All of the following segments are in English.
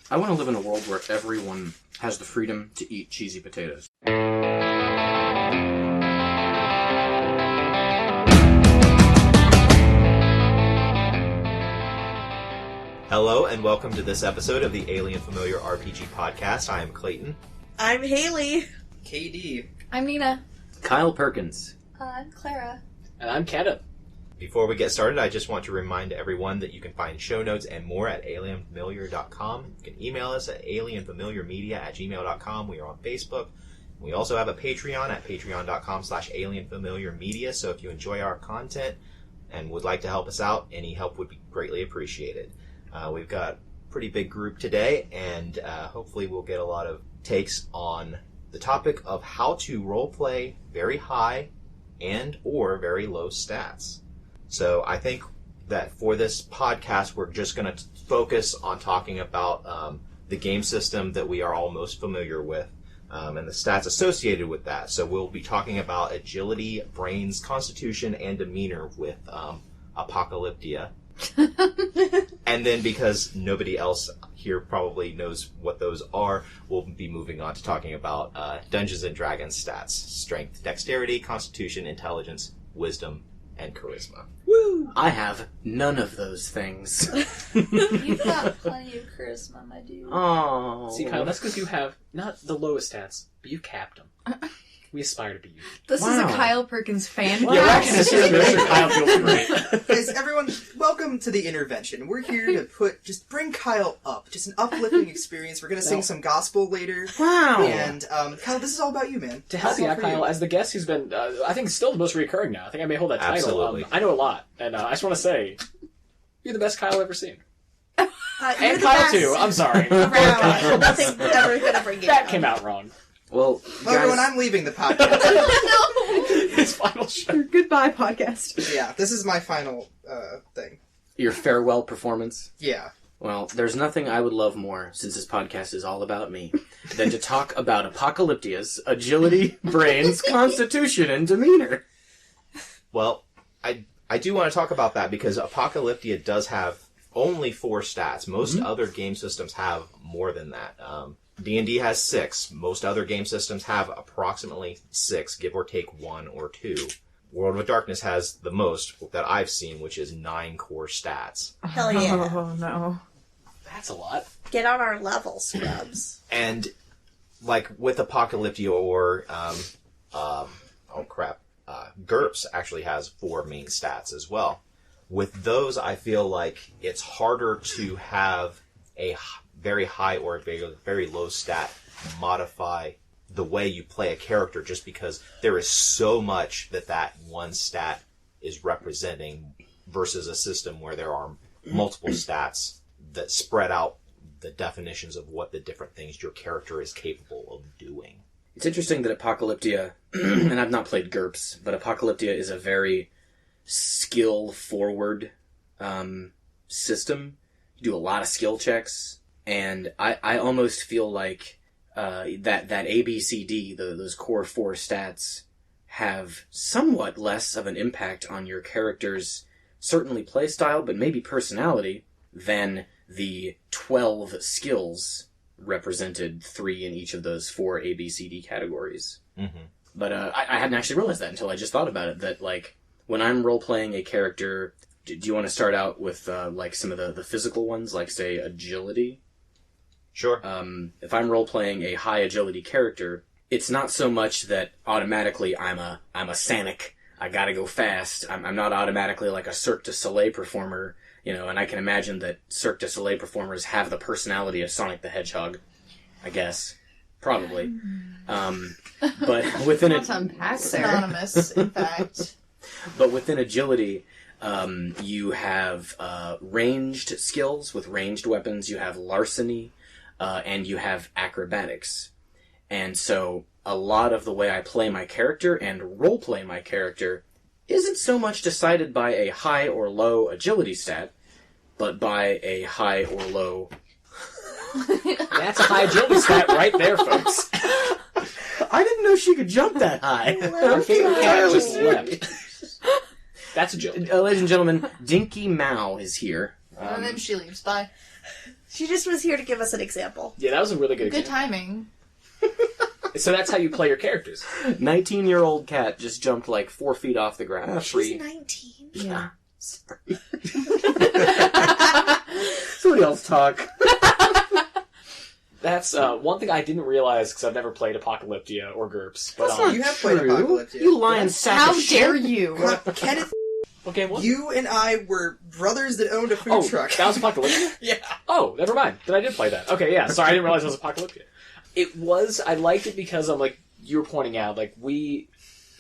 I want to live in a world where everyone has the freedom to eat cheesy potatoes. Hello, and welcome to this episode of the Alien Familiar RPG podcast. I am Clayton. I'm Hayley. KD. I'm Nina. Kyle Perkins. I'm Clara. And I'm Kenneth. Before we get started, I just want to remind everyone that you can find show notes and more at alienfamiliar.com. You can email us at alienfamiliarmedia@gmail.com. We are on Facebook. We also have a Patreon at patreon.com/alienfamiliarmedia. So if you enjoy our content and would like to help us out, any help would be greatly appreciated. We've got a pretty big group today, and hopefully we'll get a lot of takes on the topic of how to roleplay very high and or very low stats. So I think that for this podcast, we're just going to focus on talking about the game system that we are all most familiar with and the stats associated with that. So we'll be talking about agility, brains, constitution, and demeanor with Apocalyptia. And then because nobody else here probably knows what those are, we'll be moving on to talking about Dungeons & Dragons stats. Strength, dexterity, constitution, intelligence, wisdom, and charisma. Woo! I have none of those things. You've got plenty of charisma, my dude. Oh. See, Kyle, that's because you have not the lowest stats, but you capped them. We aspire to be you. This is a Kyle Perkins fan. Yeah, we're actually serious. Mr. Kyle feels great. Guys, everyone, welcome to the intervention. We're here to bring Kyle up. Just an uplifting experience. We're going to sing some gospel later. Wow. And, Kyle, this is all about you, man. To help you out, Kyle, as the guest who's been, I think, still the most recurring now. I think I may hold that title. Absolutely. I know a lot, and I just want to say, you're the best Kyle I've ever seen. You're And the Kyle, best too. I'm sorry. around. Nothing ever could ever get That came out wrong. Well, Well, everyone, guys, I'm leaving the podcast. His final show. Goodbye, podcast. Yeah, this is my final thing. your farewell performance. Yeah. Well, there's nothing I would love more, since this podcast is all about me, than to talk about Apocalyptia's agility, brains, constitution, and demeanor. Well, I do want to talk about that because Apocalyptia does have only 4 stats. Most other game systems have more than that. D&D has 6. Most other game systems have approximately 6, give or take 1 or 2. World of Darkness has the most that I've seen, which is 9 core stats. Hell yeah. Oh, no. That's a lot. Get on our level, scrubs. And, like, with Apocalyptia or, GURPS actually has 4 main stats as well. With those, I feel like it's harder to have a very high or a very low stat modify the way you play a character, just because there is so much that one stat is representing versus a system where there are multiple stats that spread out the definitions of what the different things your character is capable of doing. It's interesting that Apocalyptia, and I've not played GURPS, but Apocalyptia is a very skill-forward system. You do a lot of skill checks, and I almost feel like that ABCD, those core 4 stats, have somewhat less of an impact on your character's certainly playstyle, but maybe personality, than the 12 skills represented, 3 in each of those 4 ABCD categories. Mm-hmm. But I hadn't actually realized that until I just thought about it, that, like, when I'm role-playing a character, do you want to start out with, like, some of the physical ones, like, say, agility? Sure. If I'm role-playing a high agility character, it's not so much that automatically I'm a Sanic, I gotta go fast. I'm not automatically like a Cirque du Soleil performer, and I can imagine that Cirque du Soleil performers have the personality of Sonic the Hedgehog, I guess. Probably. But within Let's unpack synonymous, in fact. But within agility, you have ranged skills with ranged weapons, you have larceny, and you have acrobatics. And so a lot of the way I play my character and role-play my character isn't so much decided by a high or low agility stat, but by a high or low... That's a high agility stat right there, folks. I didn't know she could jump that high. Our favorite cat just leapt. That's agility. Ladies and gentlemen, Dinky Mao is here. And then she leaves. Bye. She just was here to give us an example. Yeah, that was a really good Good example. timing. So that's how you play your characters. 19-year-old cat just jumped like 4 feet off the ground. She's 19. Yeah. Sorry. Somebody else talk. That's one thing I didn't realize because I've never played Apocalyptia or GURPS. But That's not You have played true. Apocalypse, yeah. You lying sack How of shit. dare you? Kenneth, what game was it? you and I were brothers that owned a food Oh, truck. that was Apocalyptia? Yeah. Oh, never mind. Then I did play that. Okay, yeah. Sorry, I didn't realize it was Apocalyptia. It was. I liked it because like you were pointing out, like you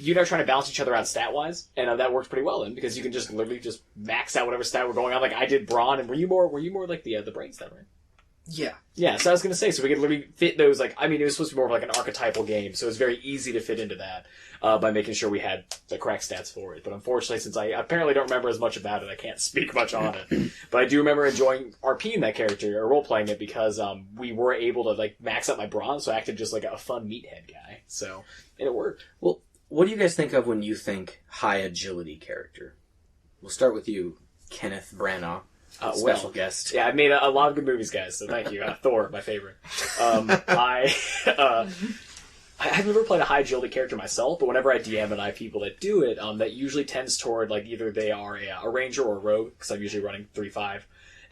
and I were trying to balance each other out stat wise, and that worked pretty well then because you can just literally just max out whatever stat we're going on. Like I did Brawn, and were you more like the brain stat, right? Yeah. Yeah, so I was going to say, so we could literally fit those, like, I mean, it was supposed to be more of like an archetypal game, so it was very easy to fit into that by making sure we had the correct stats for it. But unfortunately, since I apparently don't remember as much about it, I can't speak much on it. But I do remember enjoying RPing that character, or role-playing it, because we were able to, like, max out my bronze, so I acted just like a fun meathead guy. So, and it worked. Well, what do you guys think of when you think high agility character? We'll start with you, Kenneth Branagh. Special guest. Yeah, I've made a lot of good movies, guys, so thank you. Thor, my favorite. I've never played a high agility character myself, but whenever I DM and I have people that do it, that usually tends toward, like, either they are a ranger or a rogue, because I'm usually running 3-5,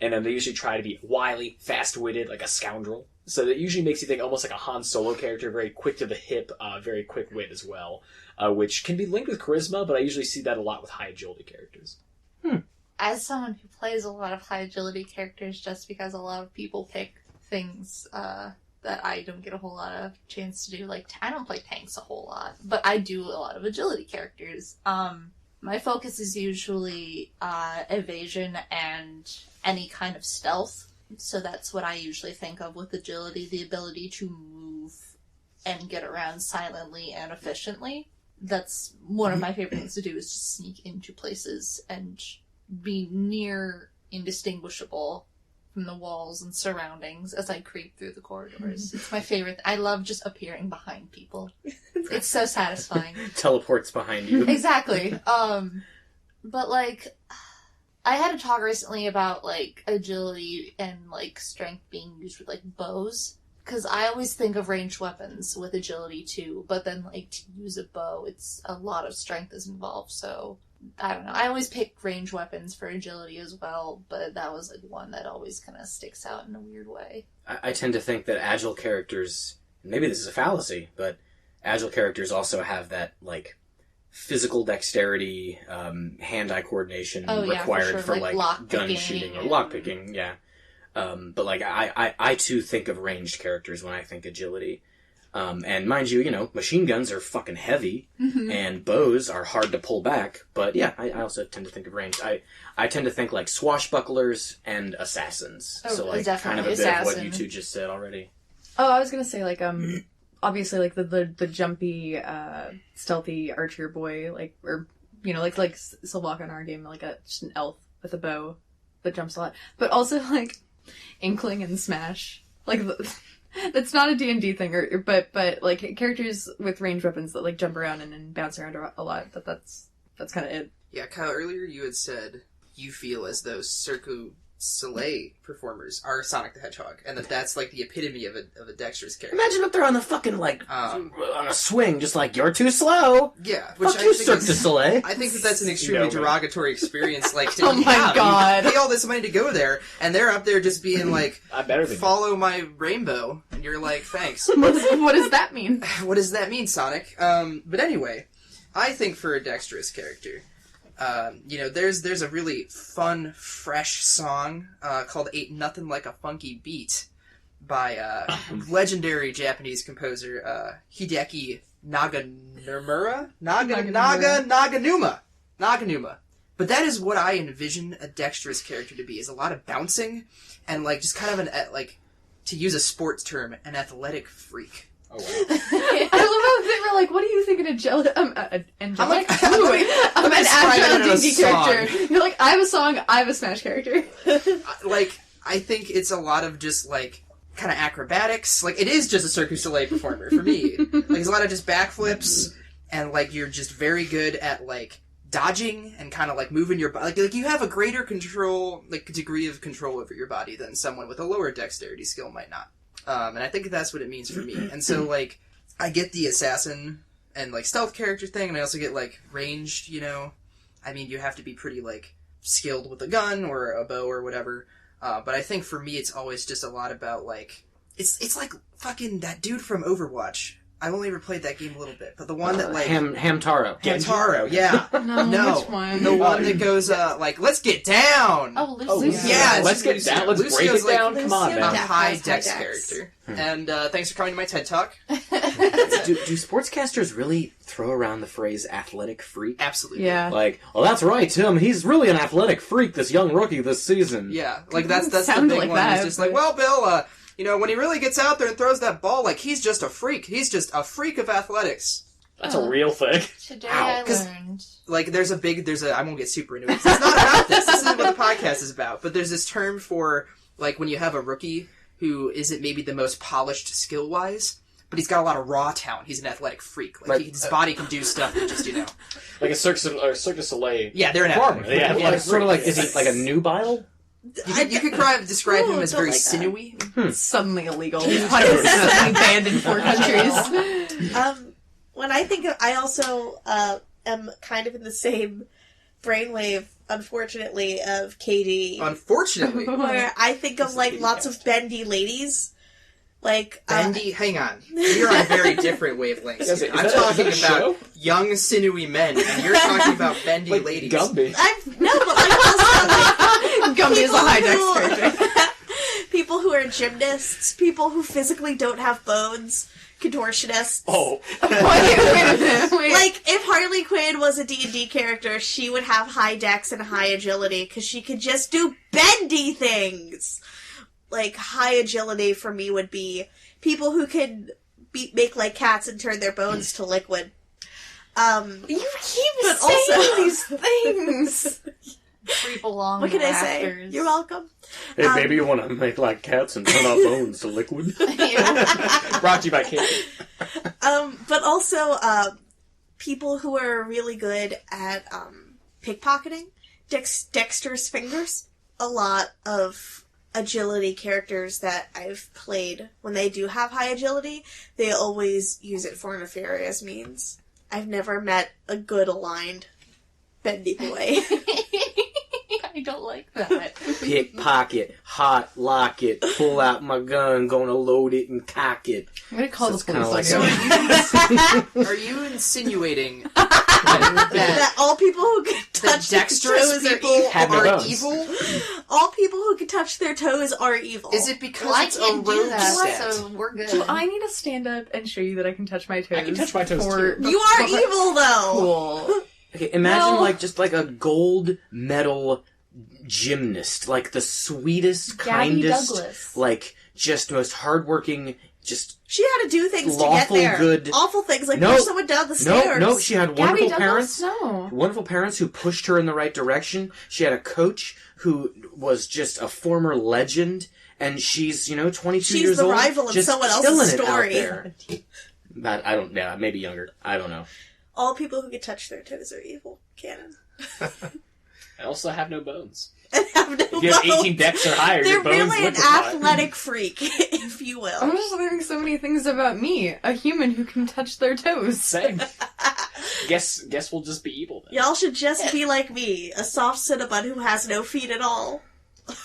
and then they usually try to be wily, fast-witted, like a scoundrel. So that usually makes you think almost like a Han Solo character, very quick to the hip, very quick wit as well, which can be linked with charisma, but I usually see that a lot with high agility characters. As someone who plays a lot of high agility characters, just because a lot of people pick things that I don't get a whole lot of chance to do, like, I don't play tanks a whole lot, but I do a lot of agility characters. My focus is usually evasion and any kind of stealth, so that's what I usually think of with agility, the ability to move and get around silently and efficiently. That's one of my favorite things to do, is just sneak into places and be near indistinguishable from the walls and surroundings as I creep through the corridors. It's my favorite. I love just appearing behind people. It's so satisfying. Teleports behind you. Exactly. But like, I had a talk recently about like agility and like strength being used with like bows. Because I always think of ranged weapons with agility too, but then like to use a bow, it's a lot of strength is involved, so I don't know. I always pick ranged weapons for agility as well, but that was like one that always kind of sticks out in a weird way. I tend to think that agile characters, maybe this is a fallacy, but agile characters also have that, like, physical dexterity, hand-eye coordination required for like gun shooting or lockpicking, yeah. But, like, I too think of ranged characters when I think agility. And mind you, machine guns are fucking heavy, and bows are hard to pull back, but yeah, I also tend to think of ranged. I tend to think, like, swashbucklers and assassins. Oh, so, like, kind of a bit of what you two just said already. Oh, I was gonna say, like, obviously, like, the jumpy, stealthy archer boy, like, or, like Silvaka in our game, like, just an elf with a bow that jumps a lot. But also, like, Inkling and Smash. Like, that's not a D&D thing, but like, characters with ranged weapons that, like, jump around and bounce around a lot, that's kind of it. Yeah, Kyle, earlier you had said you feel as though Cirque du Soleil performers are Sonic the Hedgehog, and that's like the epitome of a dexterous character. Imagine if they're on the fucking, like, on a swing, just like, you're too slow. Yeah, which Fuck I you, think Cirque du Soleil. I think that's an extremely derogatory experience. Like, Oh my God. you pay all this money to go there, and they're up there just being like, I'm better than follow my rainbow, and you're like, thanks. What does that mean? What does that mean, Sonic? But anyway, I think for a dexterous character, there's a really fun, fresh song called "Ain't Nothing Like a Funky Beat" by legendary Japanese composer Hideki Naganuma. But that is what I envision a dexterous character to be: is a lot of bouncing and like just kind of to use a sports term, an athletic freak. Oh, wow. I love how they were like, what do you think an angelic? Angelic? I'm an agile a D&D song. character. You're like, I have a song, I have a Smash character. Like, I think it's a lot of just, like, kind of acrobatics. Like, it is just a Cirque du Soleil performer for me. Like, it's a lot of just backflips, and, like, you're just very good at, like, dodging and kind of like moving your body. Like you have a greater control, like degree of control over your body than someone with a lower dexterity skill might not. And I think that's what it means for me. And so like I get the assassin and like stealth character thing, and I also get like ranged. You know, I mean you have to be pretty like skilled with a gun or a bow or whatever. But I think for me it's always just a lot about like it's like fucking that dude from Overwatch. I've only ever played that game a little bit, but the one that like Hamtaro. Hamtaro, yeah. No, which one? The one that goes like, let's get down. Oh, Lucy. Yeah, let's get down. Let's break it like, down. Come on, Lucio A man. Dex. high High dex dex. character. And thanks for coming to my TED Talk. Do sportscasters really throw around the phrase athletic freak? Absolutely. Yeah. Like, well, that's right, Tim. He's really an athletic freak, this young rookie this season. Yeah, like that's the Sounded big like one. that, It's just but- like, well, Bill, you know, when he really gets out there and throws that ball, like he's just a freak. He's just a freak of athletics. That's a real thing. Today Ow, I 'cause- learned. Like I won't get super into it. It's not about this. This isn't what the podcast is about. But there's this term for like when you have a rookie who isn't maybe the most polished skill wise, but he's got a lot of raw talent. He's an athletic freak. Like Right. his body can do stuff that just Like a Cirque du Soleil. Yeah, they're an Farmer. athletic. Yeah, freak. like, Sort of like, is he like a nubile? You could describe him Ooh, as don't very like that. sinewy. Suddenly illegal. Suddenly banned in 4 countries. When I think of, I also am kind of in the same brainwave, unfortunately, of KD, Unfortunately, where I think of like lots of bendy ladies. Like Bendy, hang on. You're on very different wavelengths. Is here. that- I'm is that talking a about show? young, sinewy men, and you're talking about bendy Like ladies. Gumby. I've no, but like also Gumby is a high dex people character. who- people who are gymnasts, people who physically don't have bones, contortionists. Oh. Wait a minute. Wait. Like, if Harley Quinn was a D&D character, she would have high dex and high agility, because she could just do bendy things! Like, high agility for me would be people who can make like cats and turn their bones to liquid. You keep But saying also- these things. Creep along What can the I say? rafters. You're welcome. Hey, maybe you want to make like cats and turn our bones to liquid? Brought to you by Kenneth. But also, people who are really good at, pickpocketing, dexterous fingers. A lot of agility characters that I've played, when they do have high agility, they always use it for nefarious means. I've never met a good aligned bendy boy. I don't like that. Pickpocket, hot lock it, pull out my gun, gonna load it and cock it. I'm gonna call So the it's police kinda on you. Are you insinuating that all people who can that touch their dexterous toes are people evil. Have no are bones. evil? All people who can touch their toes are evil. Is it because Well, I it's a can't do rogue that, stat? so we're good. Do I need to stand up and show you that I can touch my toes? I can touch my toes, for- too. You are evil, though! Cool. Okay, imagine Well- like just like a gold medal gymnast, like the sweetest, Gabby kindest, Douglas. like just most hardworking, just She had to do things to get Lawful there. good- Awful things, like No. push someone down the stairs. no. She had Gabby wonderful Douglas? parents. No. Wonderful parents who pushed her in the right direction. She had a coach who was just a former legend, and she's 22 She's years the old, rival in just someone killing else's it out story. there. But I don't. Yeah, maybe younger. I don't know. All people who can touch their toes are evil. Canon. I also have no bones. And have no If you have bones. 18 decks or higher, They're your bones really an liquefy. athletic freak, if you I'm will. just learning so many things about me, a human who can touch their toes. Same. Guess we'll just be evil then. Y'all should just be like me, a soft cinnamon who has no feet at all.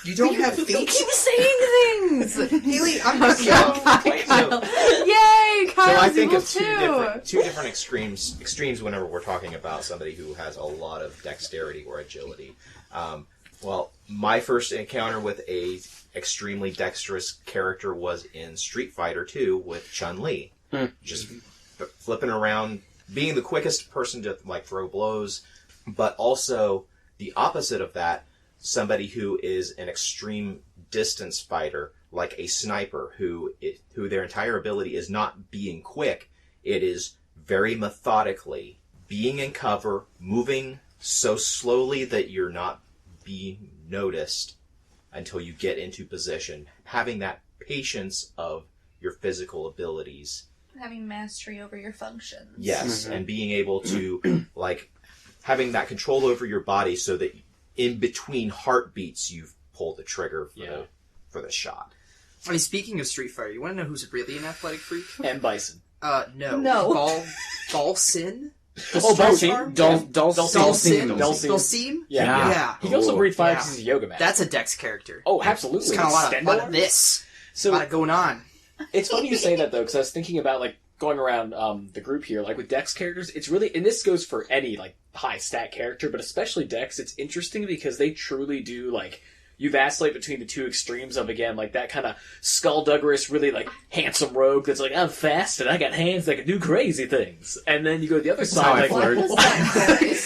You don't have You feet? keep saying things! Haley, I'm just young. Kyle. Yay! So Kyle's I think evil of too! two different extremes whenever we're talking about somebody who has a lot of dexterity or agility. Well, my first encounter with a extremely dexterous character was in Street Fighter 2 with Chun-Li. Just flipping around, being the quickest person to throw blows, but also the opposite of that, somebody who is an extreme distance fighter, like a sniper, who their entire ability is not being quick. It is very methodically being in cover, moving so slowly that you're not being noticed until you get into position, having that patience of your physical abilities. Having mastery over your functions. Yes, and being able to having that control over your body so that in between heartbeats you've pulled the trigger for the shot. I mean, speaking of Street Fighter, you want to know who's really an athletic freak? And Bison. No. No. Balsin? Dalsim. Dalsim? Yeah. He can also breathe fire because he's a yoga man. That's a Dex character. Oh, absolutely. It's kind of a lot of this. So, a lot going on. It's funny you say that, though, because I was thinking about, like, going around the group here, like, with Dex characters, it's really, and this goes for any, like, high stat character, but especially Dex, it's interesting because they truly do, like, you vacillate between the two extremes of, again, like, that kind of skullduggerous, really, like, handsome rogue that's like, I'm fast and I got hands that can do crazy things. And then you go to the other side, like,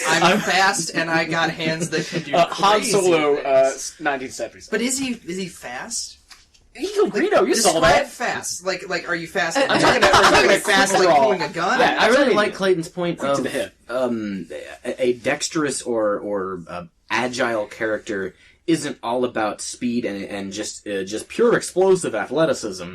I'm fast and I got hands that can do crazy Han Solo, things. 1970s. But is he fast? Eagle Greedo, you saw Describe that. fast. Like, are you fast? I'm talking about fast, like pulling a gun. Yeah, I really like Clayton's point Quick of to the hip. A dexterous or agile character isn't all about speed and just pure explosive athleticism.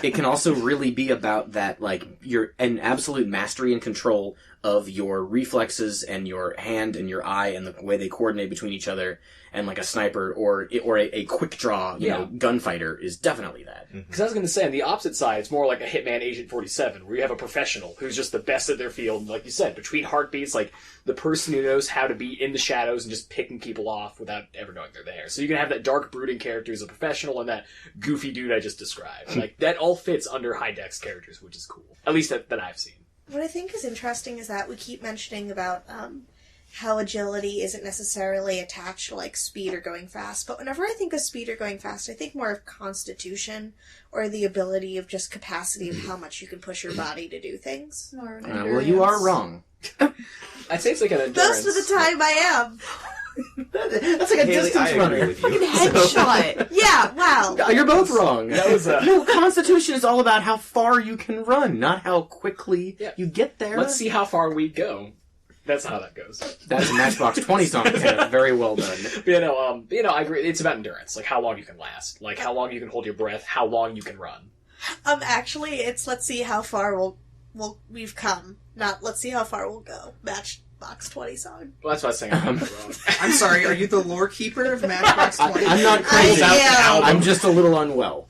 It can also really be about that, like, you're an absolute mastery and control of your reflexes and your hand and your eye and the way they coordinate between each other. And like a sniper or a quick draw, you know, gunfighter is definitely that. Because I was going to say, on the opposite side, it's more like a Hitman Agent 47, where you have a professional who's just the best at their field. And like you said, between heartbeats, like the person who knows how to be in the shadows and just picking people off without ever knowing they're there. So you can have that dark, brooding character who's a professional and that goofy dude I just described. Like, that all fits under high dex characters, which is cool. At least that I've seen. What I think is interesting is that we keep mentioning about how agility isn't necessarily attached to, like, speed or going fast. But whenever I think of speed or going fast, I think more of constitution or the ability of just capacity of how much you can push your body to do things. Well, you are wrong. I'd say it's like an endurance. Most of the time I am. That's like a Haley, distance I runner. agree with you. Headshot. Yeah, wow. You're both wrong. That was No, Constitution is all about how far you can run, not how quickly you get there. Let's see how far we go. That's how that goes. That's a Matchbox 20 song, Kenneth. Very well done. But, I agree. It's about endurance. Like, how long you can last. Like, how long you can hold your breath. How long you can run. Actually, it's let's see how far we've come. Not let's see how far we'll go. Matchbox 20 song. Well, that's what I was saying. I'm wrong. I'm sorry, are you the lore keeper of Matchbox 20? I'm not crazy. I'm just a little unwell.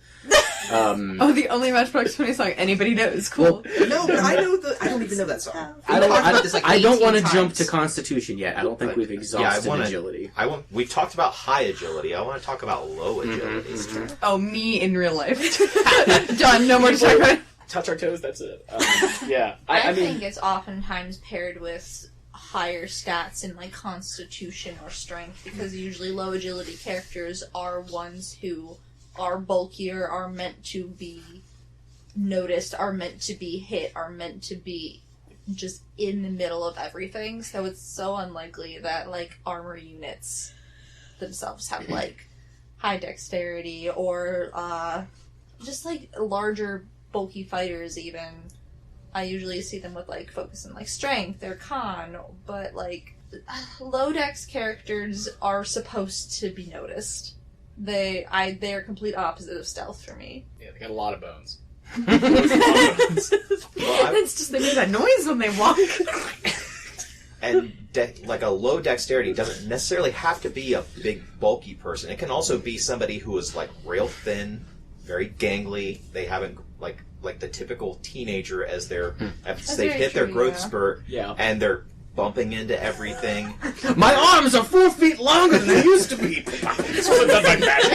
The only Matchbox 20 song anybody knows. Cool. Well, no, but I don't even know that song. I I don't want to jump to Constitution yet. I don't think we've exhausted agility. We've talked about high agility. I want to talk about low agility. Oh, me in real life. Done. No more to talk about. Touch our toes, that's it. I think it's oftentimes paired with higher stats in, like, constitution or strength, because usually low agility characters are ones who are bulkier, are meant to be noticed, are meant to be hit, are meant to be just in the middle of everything. So it's so unlikely that, like, armor units themselves have, like, high dexterity or just, like, larger, bulky fighters even. I usually see them with, like, focus on, like, strength or con, but, like, low dex characters are supposed to be noticed. They're complete opposite of stealth for me. Yeah, they got a lot of bones. It's just they make that noise when they walk. And like a low dexterity doesn't necessarily have to be a big bulky person. It can also be somebody who is like real thin, very gangly. They haven't like the typical teenager as they've hit their growth spurt, and they're bumping into everything. My arms are 4 feet longer than they used to be. I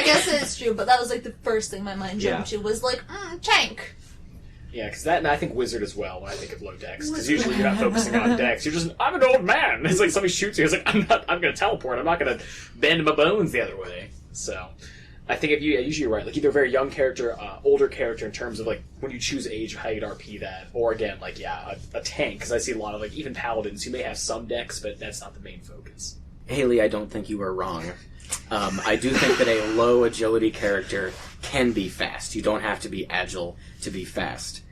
guess it's true, but that was like the first thing my mind jumped to was like, tank. Yeah, because that, and I think wizard as well when I think of low dex. Because usually you're not focusing on dex. You're just, I'm an old man. It's like somebody shoots you. It's like, I'm going to teleport. I'm not going to bend my bones the other way. So, I think usually you're right. Like either a very young character, older character in terms of like when you choose age, how you'd RP that, or again like a tank. Because I see a lot of like even paladins who may have some dex, but that's not the main focus. Haley, I don't think you are wrong. I do think that a low agility character can be fast. You don't have to be agile to be fast.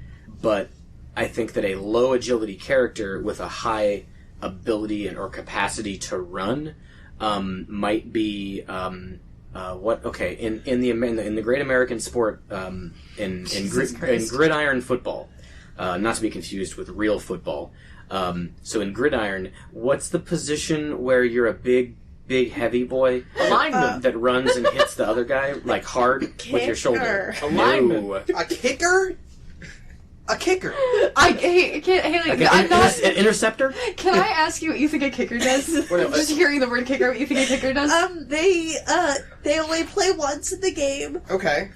But I think that a low agility character with a high ability or capacity to run might be in the great American sport in gridiron football. not to be confused with real football. So in Gridiron, what's the position where you're a big heavy boy Alignment. that runs and hits the other guy like hard with your shoulder? Alignment. No. A kicker? A kicker. Haley, Like I'm not. an interceptor? Can I ask you what you think a kicker does? Just hearing the word kicker, what you think a kicker does? They only play once in the game, Okay.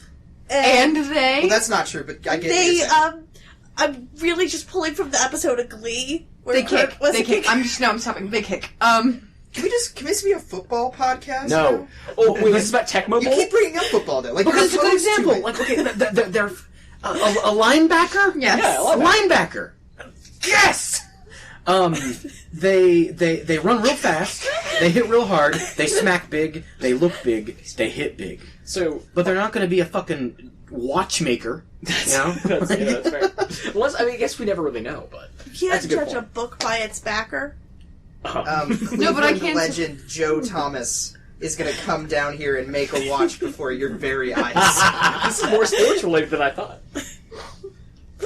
and they. Well, that's not true, but I get they what you're saying. I'm really just pulling from the episode of Glee where They kick. Kurt was They a kick. kicker. I'm stopping. They kick. Can this be a football podcast? No. now? Oh, wait, this is about Tecmo You Bowl? keep bringing up football, though. Like, Okay, you're that's a good opposed to example. it. Like, okay, they're a linebacker. Yes. Yeah, A linebacker. Yes. They run real fast. They hit real hard. They smack big. They look big. They hit big. So, But they're not going to be a fucking watchmaker. You know? that's fair. Unless, I guess we never really know, but... You That's a can't good judge a point. book by its backer. No, but I Cleveland can't- legend Joe Thomas is going to come down here and make a watch before your very eyes. This is more sports related than I thought.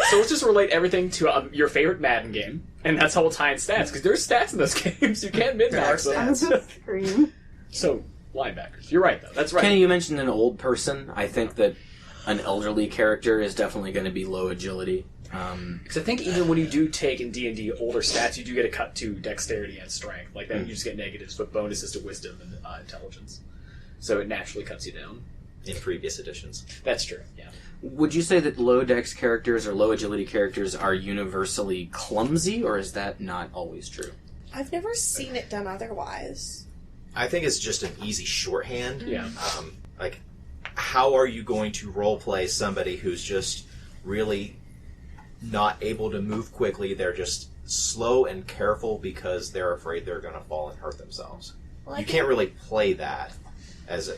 So let's just relate everything to your favorite Madden game, and that's how we'll tie in stats, because there's stats in those games. You can't min-max There are them. stats. So, linebackers. You're right, though. That's right. Kenny, you mentioned an old person. I think that an elderly character is definitely going to be low agility. Because I think even when you do take in D&D older stats, you do get a cut to dexterity and strength. Like that, you just get negatives, but bonuses to wisdom and intelligence. So it naturally cuts you down. in previous editions. That's true, yeah. Would you say that low dex characters or low agility characters are universally clumsy, or is that not always true? I've never seen it done otherwise. I think it's just an easy shorthand. Yeah. Like, how are you going to roleplay somebody who's just really not able to move quickly? They're just slow and careful because they're afraid they're going to fall and hurt themselves. Well, You can't really play that as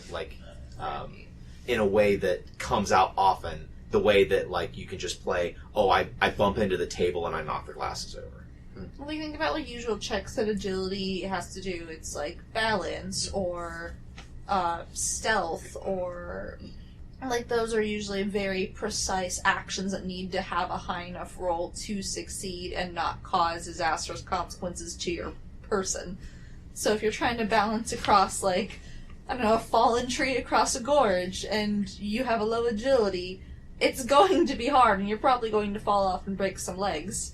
in a way that comes out often. The way that you can just play, I bump into the table and I knock the glasses over. Well, you think about usual checks that agility has to do. It's like balance or stealth, or those are usually very precise actions that need to have a high enough roll to succeed and not cause disastrous consequences to your person. So if you're trying to balance across a fallen tree across a gorge and you have a low agility, it's going to be hard and you're probably going to fall off and break some legs.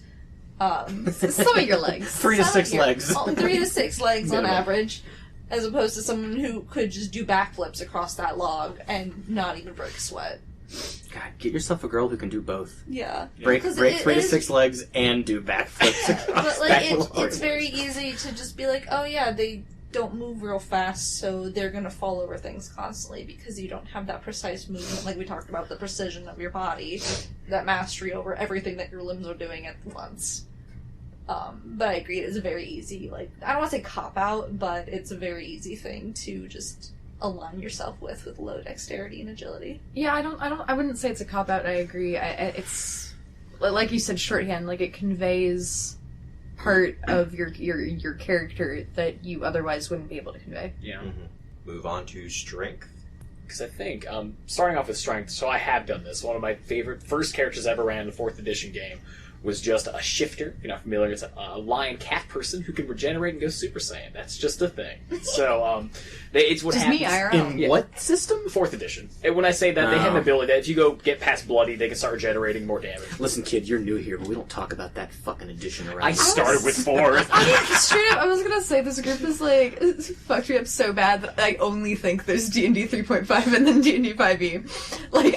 Some of your legs. 3 to 6 legs. 3 to 6 legs on Minimum. average, as opposed to someone who could just do backflips across that log and not even break a sweat. God, get yourself a girl who can do both. Yeah. Break 'Cause 3 it to is- 6 legs and do backflips across But that it's log. very easy to just be like, oh yeah, they don't move real fast, so they're gonna fall over things constantly because you don't have that precise movement, like we talked about, the precision of your body, that mastery over everything that your limbs are doing at once. But I agree, it's a very easy, I don't want to say cop-out, but it's a very easy thing to just align yourself with low dexterity and agility. Yeah, I wouldn't say it's a cop-out, I agree. It's, like you said, shorthand, it conveys part of your character that you otherwise wouldn't be able to convey. Yeah. Move on to strength. Because I think, starting off with strength, so I have done this. One of my favorite first characters I ever ran in the 4th edition game was just a shifter. If you're not familiar, it's a lion cat person who can regenerate and go Super Saiyan. That's just a thing. So, it's what Just happens. me, IRL. In Yeah. what system? 4th edition. And when I say that, they have Oh. the ability that if you go get past Bloody, they can start generating more damage. Listen, kid, you're new here, but we don't talk about that fucking edition around I here. started with 4th. Straight up, I was gonna say this group is it's fucked me up so bad that I only think there's D&D 3.5 and then D&D 5e.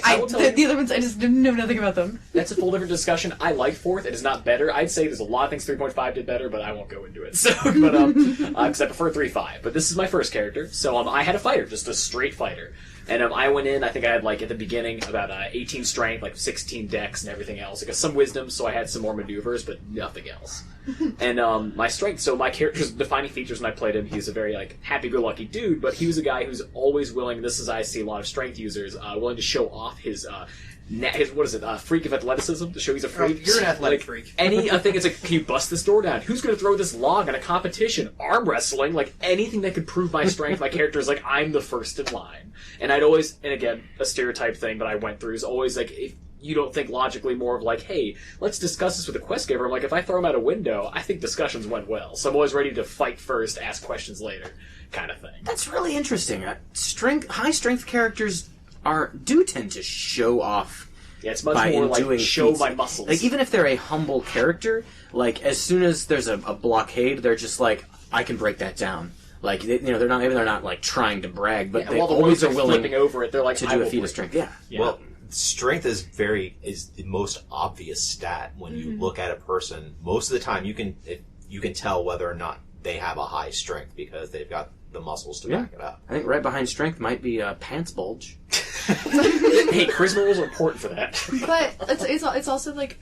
I will tell you- The other ones I just know nothing about them. That's a full different discussion. I like 4th. It is not better. I'd say there's a lot of things 3.5 did better, but I won't go into it. So, because I prefer 3.5. But this is my first character. So, I had a fighter, just a straight fighter. And I went in, I think I had, at the beginning, about 18 strength, 16 dex and everything else. I got some wisdom, so I had some more maneuvers, but nothing else. And my strength, so my character's defining features when I played him, he's a very, happy-go-lucky dude, but he was a guy who's always willing, this is I see a lot of strength users, willing to show off his freak of athleticism, to show he's a freak. You're an athletic freak. I think it's can you bust this door down? Who's going to throw this log in a competition? Arm wrestling? Anything that could prove my strength, my character is I'm the first in line. And I'd always, and again, a stereotype thing that I went through is always if you don't think logically more of like, hey, let's discuss this with the quest giver. I'm like, if I throw him out a window, I think discussions went well. So I'm always ready to fight first, ask questions later, kind of thing. That's really interesting. High strength characters do tend to show off. Yeah, it's much by more like doing show feats. my muscles. Like, even if they're a humble character, like, as soon as there's a blockade, they're just like, I can break that down. Like, they're not like trying to brag, but they while the always ropes are willing flipping over it, they're like, to I do a will feat of break strength. it. Yeah. Well, strength is the most obvious stat when you look at a person. Most of the time, you can tell whether or not they have a high strength because they've got the muscles to back it up. I think right behind strength might be pants bulge. Hey, charisma rolls are important for that. But it's also like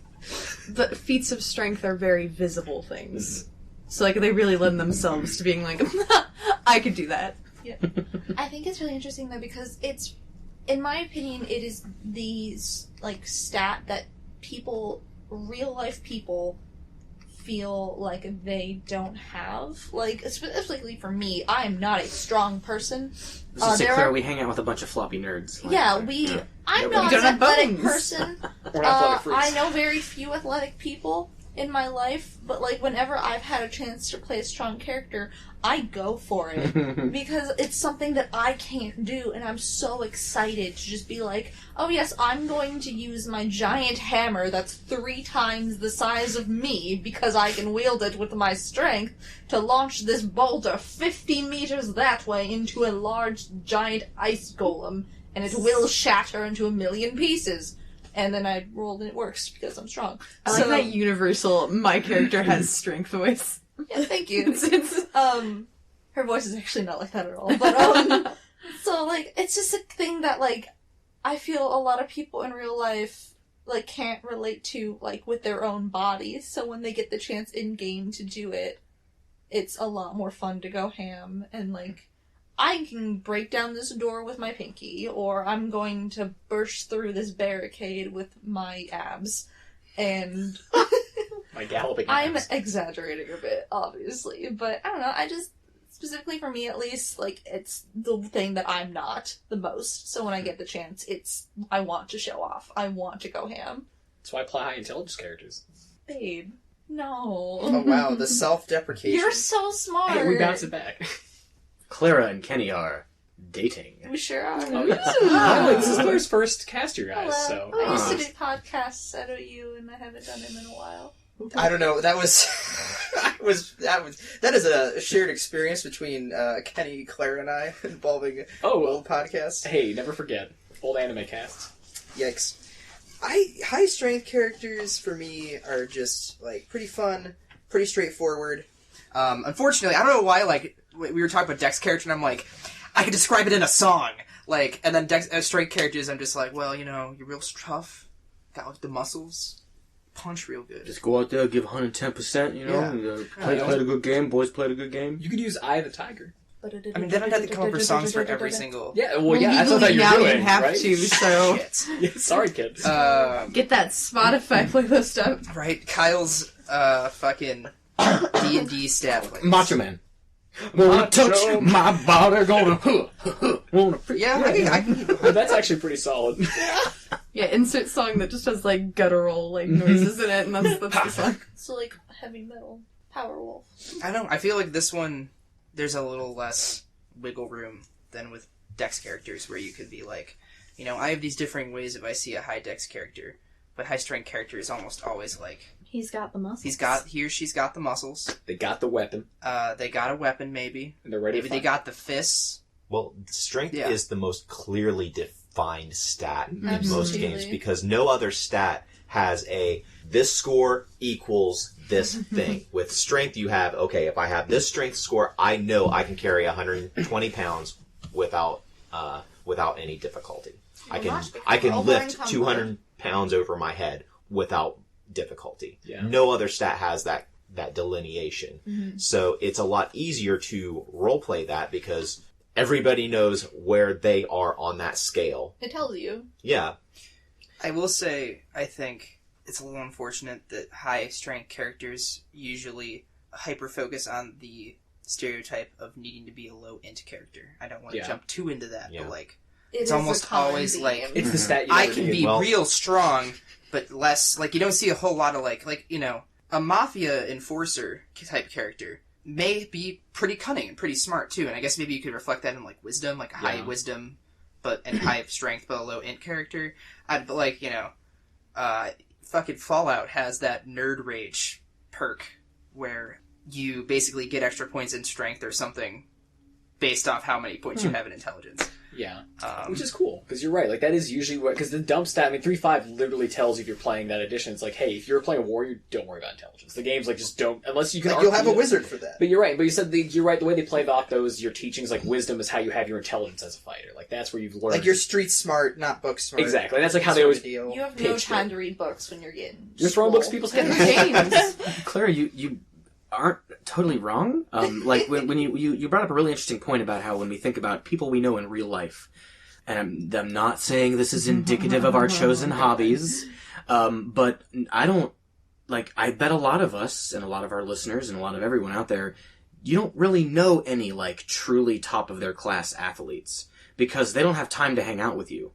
the feats of strength are very visible things. So like they really lend themselves to being like, I could do that. Yeah. I think it's really interesting though because it's, in my opinion, it is these like stat that real life people feel like they don't have. Like, especially for me, I am not a strong person. Just to clear, we hang out with a bunch of floppy nerds. I'm we not don't an have athletic bones. person. We're not athletic freaks. I know very few athletic people in my life, but like whenever I've had a chance to play a strong character, I go for it because it's something that I can't do, and I'm so excited to just be like, oh yes, I'm going to use my giant hammer that's 3 times the size of me because I can wield it with my strength to launch this boulder 50 meters that way into a large giant ice golem, and it will shatter into 1,000,000 pieces. And then I rolled and it works because I'm strong. I like that universal, my character has strength voice. Yeah, thank you. It's Her voice is actually not like that at all. But, so, like, it's just a thing that, like, I feel a lot of people in real life, like, can't relate to, like, with their own bodies. So when they get the chance in-game to do it, it's a lot more fun to go ham and, like, I can break down this door with my pinky, or I'm going to burst through this barricade with my abs. And My galloping I'm abs. exaggerating a bit, obviously, but I don't know, I just, specifically for me at least, like, it's the thing that I'm not the most, so when I get the chance, I want to show off. I want to go ham. That's why I play high intelligence characters. Babe, no. Oh wow, the self-deprecation. You're so smart. Hey, we bounce it back. Clara and Kenny are dating. We sure are. Oh, yeah. This is Claire's first cast, you guys, Hello. so... I used to do podcasts at OU, and I haven't done them in a while. I don't know. That was, that is a shared experience between Kenny, Clara, and I involving old podcasts. Hey, never forget. Old anime casts. Yikes. High strength characters for me are just like pretty fun, pretty straightforward. Unfortunately, I don't know why. Like we were talking about Dex character, and I'm like, I could describe it in a song. Like, and then strength characters, I'm just like, well, you know, you're real tough, got like the muscles. Punch real good. Just go out there, give 110%, you know? Play a good game, boys played a good game. You could use Eye of the Tiger. I mean, they don't have to come up with songs for every single... Yeah, well, yeah, that's what I thought you were doing, you have right? to, so... Shit. Yeah, sorry, kids. Get that Spotify playlist up. Right, Kyle's fucking D&D stat playlist. Macho Man. Wanna touch my body, gonna wanna... Yeah, I can Well, that's actually pretty solid. Yeah, insert song that just has, like, guttural, like, noises in it, and that's the song. So, like, heavy metal. Powerwolf. I don't know, I feel like this one, there's a little less wiggle room than with Dex characters, where you could be like, you know, I have these differing ways if I see a high Dex character, but high strength character is almost always like... He's got the muscles. She's got the muscles. They got the weapon. They got a weapon, maybe. And they're ready Maybe to they fight. got the fists. Well, strength Yeah. is the most clearly defined stat in most Absolutely. games because no other stat has this score equals this thing. With strength, you have, okay, if I have this strength score, I know I can carry 120 pounds without any difficulty. I can lift 200 pounds over my head without difficulty. Yeah. No other stat has that delineation. Mm-hmm. So it's a lot easier to roleplay that because everybody knows where they are on that scale. It tells you. Yeah. I will say, I think it's a little unfortunate that high strength characters usually hyper-focus on the stereotype of needing to be a low int character. I don't want to jump too into that, Yeah. but like... it's almost always like It's the stat you I never can need. be Well- real strong, but less like you don't see a whole lot of like a mafia enforcer type character may be pretty cunning and pretty smart too, and I guess maybe you could reflect that in like wisdom, like a high wisdom, and high strength but a low int character. But like fucking Fallout has that nerd rage perk where you basically get extra points in strength or something based off how many points you have in intelligence. Yeah, which is cool, because you're right. Like, that is usually what... Because the dump stat, 3.5 literally tells you if you're playing that edition. It's like, hey, if you're playing a warrior, don't worry about intelligence. The game's like, just don't... Unless you can... Like, you'll have a wizard for that. But you're right. But you said, you're right, the way they play about those, your teachings, like, wisdom is how you have your intelligence as a fighter. Like, that's where you've learned... Like, you're street smart, not book smart. Exactly. That's like how they always... Deal. You have no Pitched time to read books when you're getting... You're throwing books at people's heads. James. Clara, you aren't totally wrong. Like when you brought up a really interesting point about how when we think about people we know in real life, and I'm not saying this is indicative of our chosen hobbies, but I don't, like, I bet a lot of us and a lot of our listeners and a lot of everyone out there, you don't really know any, like, truly top of their class athletes because they don't have time to hang out with you.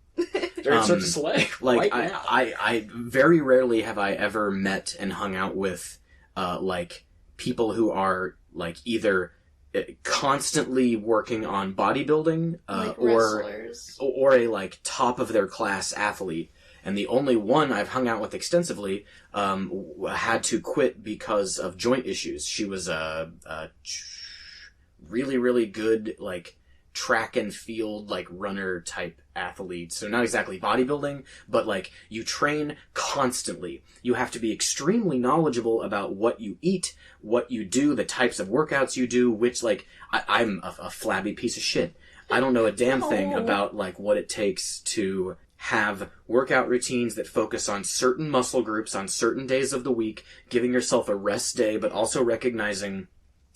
They're in Cirque du Soleil. Like, right now. I very rarely have I ever met and hung out with, like, people who are, like, either constantly working on bodybuilding, Like or wrestlers. a, like, top of their class athlete. And the only one I've hung out with extensively, had to quit because of joint issues. She was a really, really good, like, track and field, like, runner type athlete. So not exactly bodybuilding, but, like, you train constantly. You have to be extremely knowledgeable about what you eat, what you do, the types of workouts you do, which, like, I'm a flabby piece of shit. I don't know a damn thing about, like, what it takes to have workout routines that focus on certain muscle groups on certain days of the week, giving yourself a rest day, but also recognizing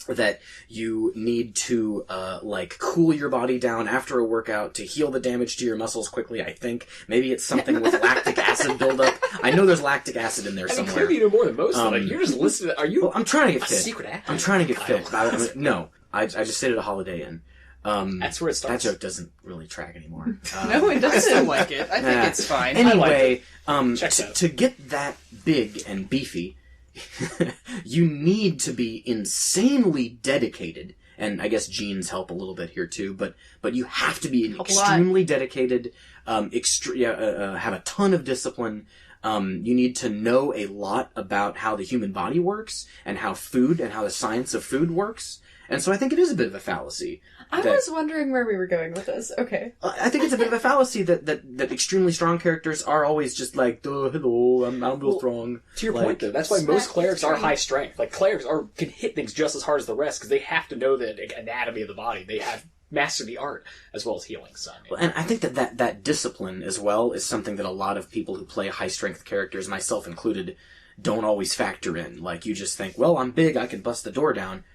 that you need to, like, cool your body down after a workout to heal the damage to your muscles quickly, I think. Maybe it's something with lactic acid buildup. I know there's lactic acid in there somewhere. Clearly you know more than most. Like, you're just listening. Are you... Well, I'm trying to get a fit. secret athlete? I'm trying to get fit. No, I just stayed at a Holiday Inn. That's where it That starts. joke doesn't really track anymore. No, it doesn't. I still doesn't. like it. I think it's fine. Anyway, Checks out. to get that big and beefy, you need to be insanely dedicated, and I guess genes help a little bit here too. But you have to be extremely dedicated. Have a ton of discipline. You need to know a lot about how the human body works and how food and how the science of food works. And so I think it is a bit of a fallacy. I was wondering where we were going with this. Okay. I think it's a bit of a fallacy that extremely strong characters are always just like, hello, I'm real strong. To your Like, point, though, that's why most clerics are high strength. Like, clerics can hit things just as hard as the rest, because they have to know the anatomy of the body. They have mastered the art, as well as healing. So, I mean, And I think that discipline as well is something that a lot of people who play high-strength characters, myself included, don't always factor in. Like, you just think, well, I'm big, I can bust the door down.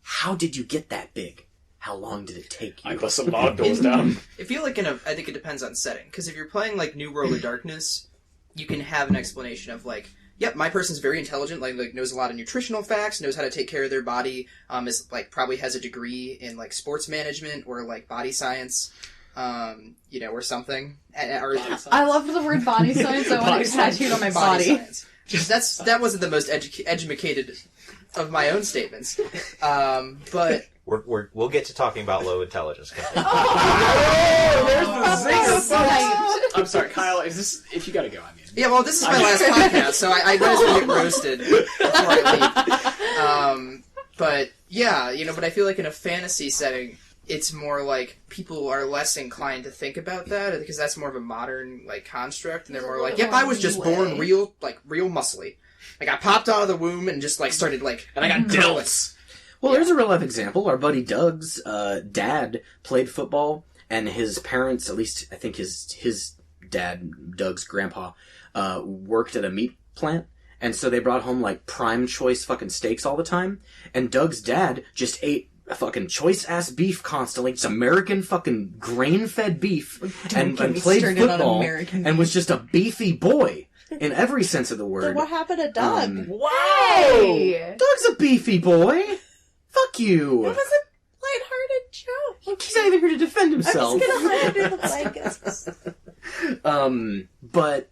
How did you get that big? How long did it take you? I bust a lot of doors down. I feel like I think it depends on setting. Because if you're playing, like, New World of Darkness, you can have an explanation of, like, yep, my person's very intelligent, like knows a lot of nutritional facts, knows how to take care of their body, is, like, probably has a degree in, like, sports management or, like, body science, or something. I love the word body science. I want it tattooed on my body. Science. That wasn't the most educated of my own statements. But... We'll get to talking about low intelligence. I'm sorry, Kyle, is this... If you gotta go, I mean... Yeah, well, this is my last podcast, so I might as well get roasted before I leave. But, yeah, but I feel like in a fantasy setting, it's more like people are less inclined to think about that, because that's more of a modern, like, construct, and they're more like, yep, I was just born real muscly. Like, I popped out of the womb and just, like, started, like... And I got delts. Well, there's a real life example. Our buddy Doug's dad played football, and his parents, at least I think his dad, Doug's grandpa, worked at a meat plant, and so they brought home, like, prime choice fucking steaks all the time, and Doug's dad just ate fucking choice-ass beef constantly, just American fucking grain-fed beef, and played football, and was just a beefy boy. In every sense of the word. Then what happened to Doug? Wow! Doug's a beefy boy! Fuck you! It was a lighthearted joke. He's not even here to defend himself. I'm just gonna hide under the blankets. But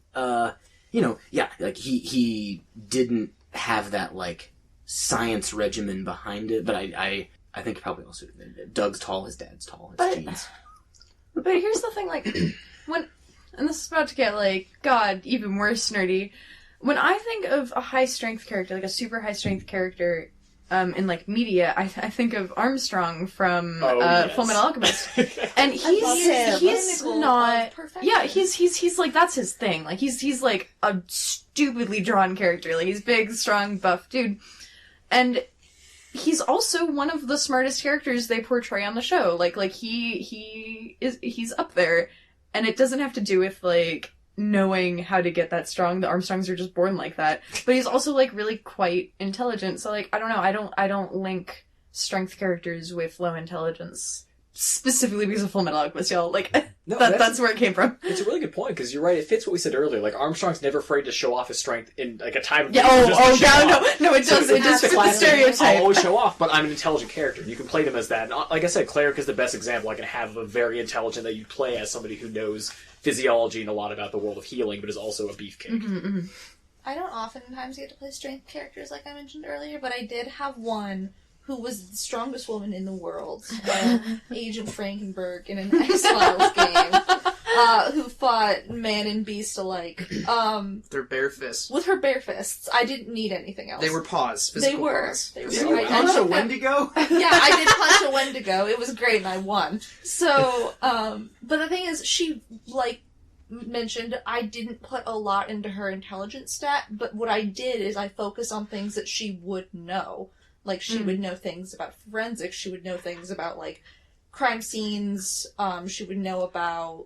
like he didn't have that like science regimen behind it. But I think probably also Doug's tall, his dad's tall. It's genes. But here's the thing, like and this is about to get like even worse nerdy. When I think of a high strength character, like a super high strength character, in like media, I think of Armstrong from Full Metal Alchemist, and he's not. Yeah, he's like that's his thing. Like he's like a stupidly drawn character. Like he's big, strong, buff dude, and he's also one of the smartest characters they portray on the show. Like he's up there, and it doesn't have to do with like knowing how to get that strong. The Armstrongs are just born like that. But he's also like really quite intelligent. So like I don't know. I don't link strength characters with low intelligence. Specifically because of Full Metal Alchemist, y'all. Like that's where it came from. It's a really good point because you're right. It fits what we said earlier. Like Armstrong's never afraid to show off his strength in like a time of no, it does. It does fit the stereotype. I'll always show off, but I'm an intelligent character. You can play them as that. And like I said, Clara is the best example. I can have a very intelligent that you play as somebody who knows physiology and a lot about the world of healing, but is also a beefcake. Mm-hmm. I don't oftentimes get to play strength characters like I mentioned earlier, but I did have one who was the strongest woman in the world, Agent Frankenberg in an X-Files game, who fought man and beast alike. Their bare fists. With her bare fists. I didn't need anything else. They were paws. Physical paws. Did you punch a Wendigo? Yeah, I did punch a Wendigo. It was great and I won. So, but the thing is, she, like, mentioned, I didn't put a lot into her intelligence stat, but what I did is I focused on things that she would know. Like, she would know things about forensics, she would know things about, like, crime scenes, she would know about,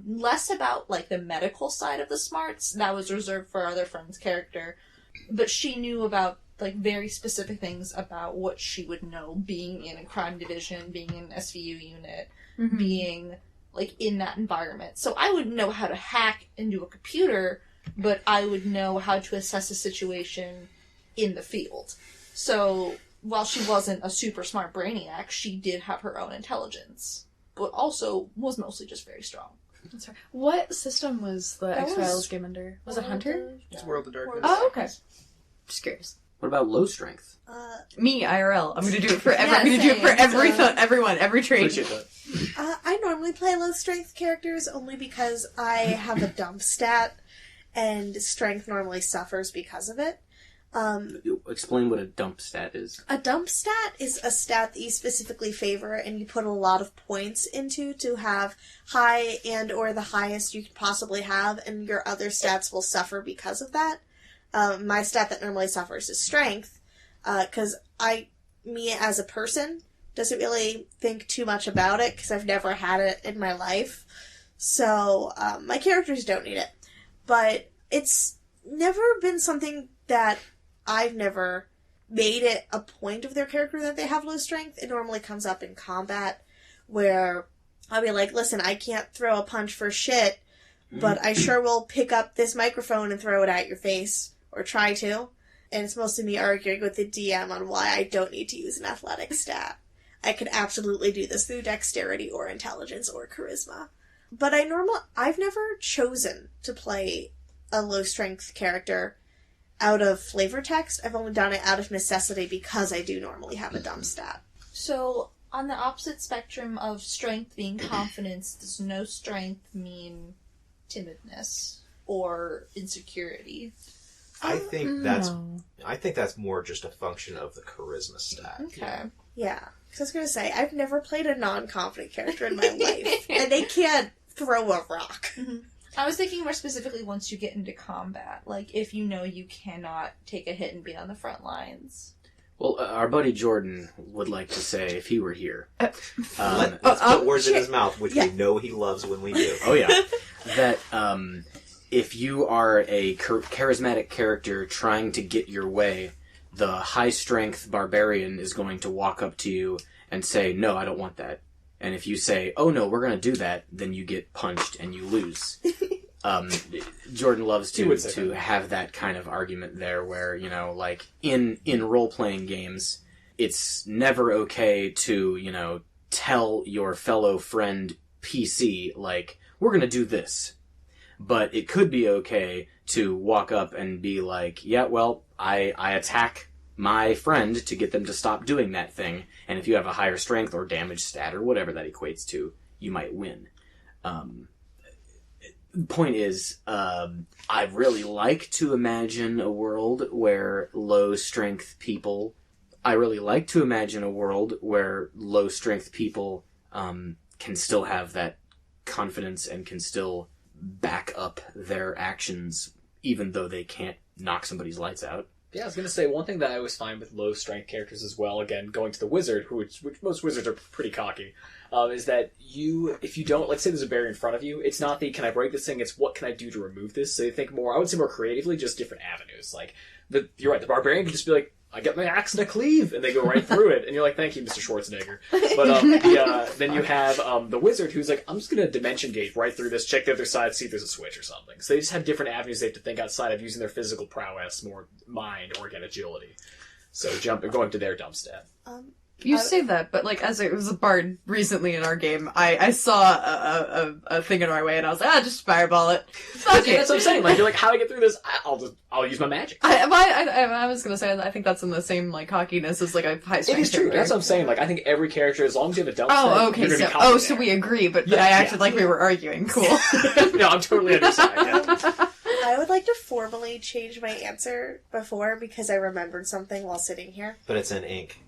less about, like, the medical side of the smarts. That was reserved for our other friend's character. But she knew about, like, very specific things about what she would know, being in a crime division, being in an SVU unit, being, like, in that environment. So I would know how to hack into a computer, but I would know how to assess a situation in the field. So, while she wasn't a super smart brainiac, she did have her own intelligence, but also was mostly just very strong. That's right. What system was the That X-Files was game under? Was it Hunter? It's World of Darkness. Oh, okay. Just curious. What about low strength? Me, IRL. I'm gonna do it for Yeah, I'm gonna do it for same. everyone, every trade. Appreciate that. I normally play low strength characters only because I have a dump stat, and strength normally suffers because of it. Explain what a dump stat is. A dump stat is a stat that you specifically favor and you put a lot of points into to have high and or the highest you could possibly have, and your other stats will suffer because of that. My stat that normally suffers is strength, because me as a person doesn't really think too much about it because I've never had it in my life. So, my characters don't need it. But it's never been something that I've never made it a point of their character that they have low strength. It normally comes up in combat where I'll be like, listen, I can't throw a punch for shit, but I sure will pick up this microphone and throw it at your face, or try to. And it's mostly me arguing with the DM on why I don't need to use an athletic stat. I could absolutely do this through dexterity or intelligence or charisma. But I've never chosen to play a low strength character out of flavor text. I've only done it out of necessity because I do normally have a dump stat. So, on the opposite spectrum of strength being confidence, does no strength mean timidness or insecurity? I think that's more just a function of the charisma stat. Okay. Yeah. Because I was going to say, I've never played a non-confident character in my life. And they can't throw a rock. Mm-hmm. I was thinking more specifically once you get into combat. Like, if you know you cannot take a hit and be on the front lines. Well, our buddy Jordan would like to say, if he were here... Let's put words in his mouth, which we know he loves when we do. Oh, yeah. That, if you are a charismatic character trying to get your way, the high-strength barbarian is going to walk up to you and say, no, I don't want that. And if you say, oh no, we're going to do that, then you get punched and you lose. Jordan loves to have that kind of argument there where, you know, like, in role-playing games, it's never okay to, you know, tell your fellow friend PC, like, we're gonna do this. But it could be okay to walk up and be like, yeah, well, I attack my friend to get them to stop doing that thing, and if you have a higher strength or damage stat or whatever that equates to, you might win. The point is, I really like to imagine a world where low-strength people can still have that confidence and can still back up their actions even though they can't knock somebody's lights out. Yeah, I was going to say, one thing that I always find with low-strength characters as well, again, going to the wizard, which most wizards are pretty cocky, is that if you don't, like, say there's a barrier in front of you, it's not the, can I break this thing, it's what can I do to remove this? So they think more, I would say more creatively, just different avenues. Like, you're right, the barbarian can just be like, I get my axe and a cleave, and they go right through it, and you're like, thank you, Mr. Schwarzenegger. But then you have the wizard who's like, I'm just going to dimension gauge right through this, check the other side, see if there's a switch or something. So they just have different avenues they have to think outside of using their physical prowess, more mind, or again, agility. So going to their dump stat. You say that, but like as it was a bard recently in our game, I saw a thing in my way and I was like, just fireball it. Fuck it. That's what I'm saying. Like, you're like, how do I get through this? I'll use my magic. I was gonna say, I think that's in the same like cockiness as like a high strength. It is true. character. That's what I'm saying. Like, I think every character, as long as you have a dump stat, Oh, okay. you're gonna be So, confident so there. we agree, but I acted like we were arguing. Cool. No, I'm totally on your side. Yeah. I would like to formally change my answer before because I remembered something while sitting here. But it's in ink.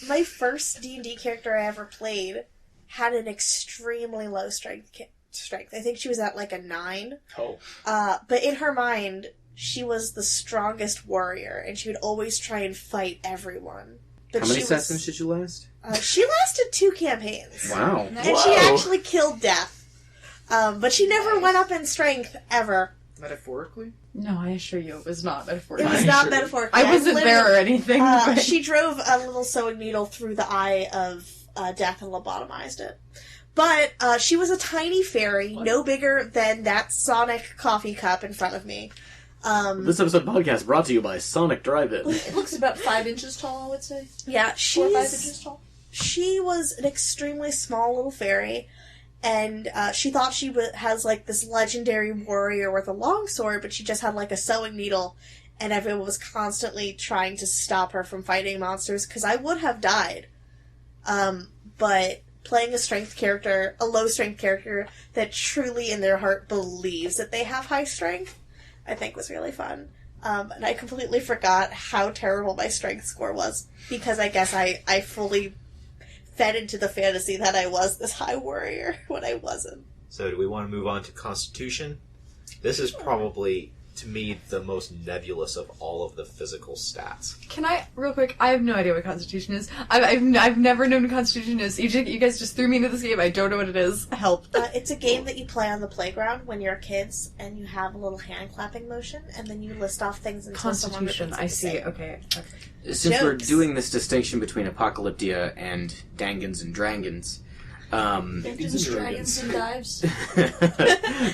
My first D&D character I ever played had an extremely low strength. I think she was at like a 9. Oh. But in her mind, she was the strongest warrior, and she would always try and fight everyone. But How many she sessions did you last? she lasted 2 campaigns. Wow. And she actually killed death. But she never went up in strength, ever. Metaphorically? No, I assure you, it was not It metaphorical. was not metaphorically. I wasn't there or anything. But... She drove a little sewing needle through the eye of death and lobotomized it. But she was a tiny fairy, no bigger than that Sonic coffee cup in front of me. This episode of the podcast brought to you by Sonic Drive-In. It looks about 5 inches tall, I would say. Yeah, 4 or 5 inches tall. She was an extremely small little fairy, and she thought she has like this legendary warrior with a longsword, but she just had like a sewing needle, and everyone was constantly trying to stop her from fighting monsters, because I would have died. But playing a low strength character that truly in their heart believes that they have high strength, I think was really fun. And I completely forgot how terrible my strength score was, because I guess I fully fed into the fantasy that I was this high warrior when I wasn't. So do we want to move on to Constitution? This is probably, to me, the most nebulous of all of the physical stats. Can I, real quick, I have no idea what Constitution is. I've never known what Constitution is. You guys just threw me into this game. I don't know what it is. Help. It's a game that you play on the playground when you're kids, and you have a little hand clapping motion, and then you list off things until someone repeats Constitution, it I the see. same. Okay. Since we're Jokes. doing this distinction between Apocalyptia and Dangans and Dragons, Dungeons, Dragons, and Dives.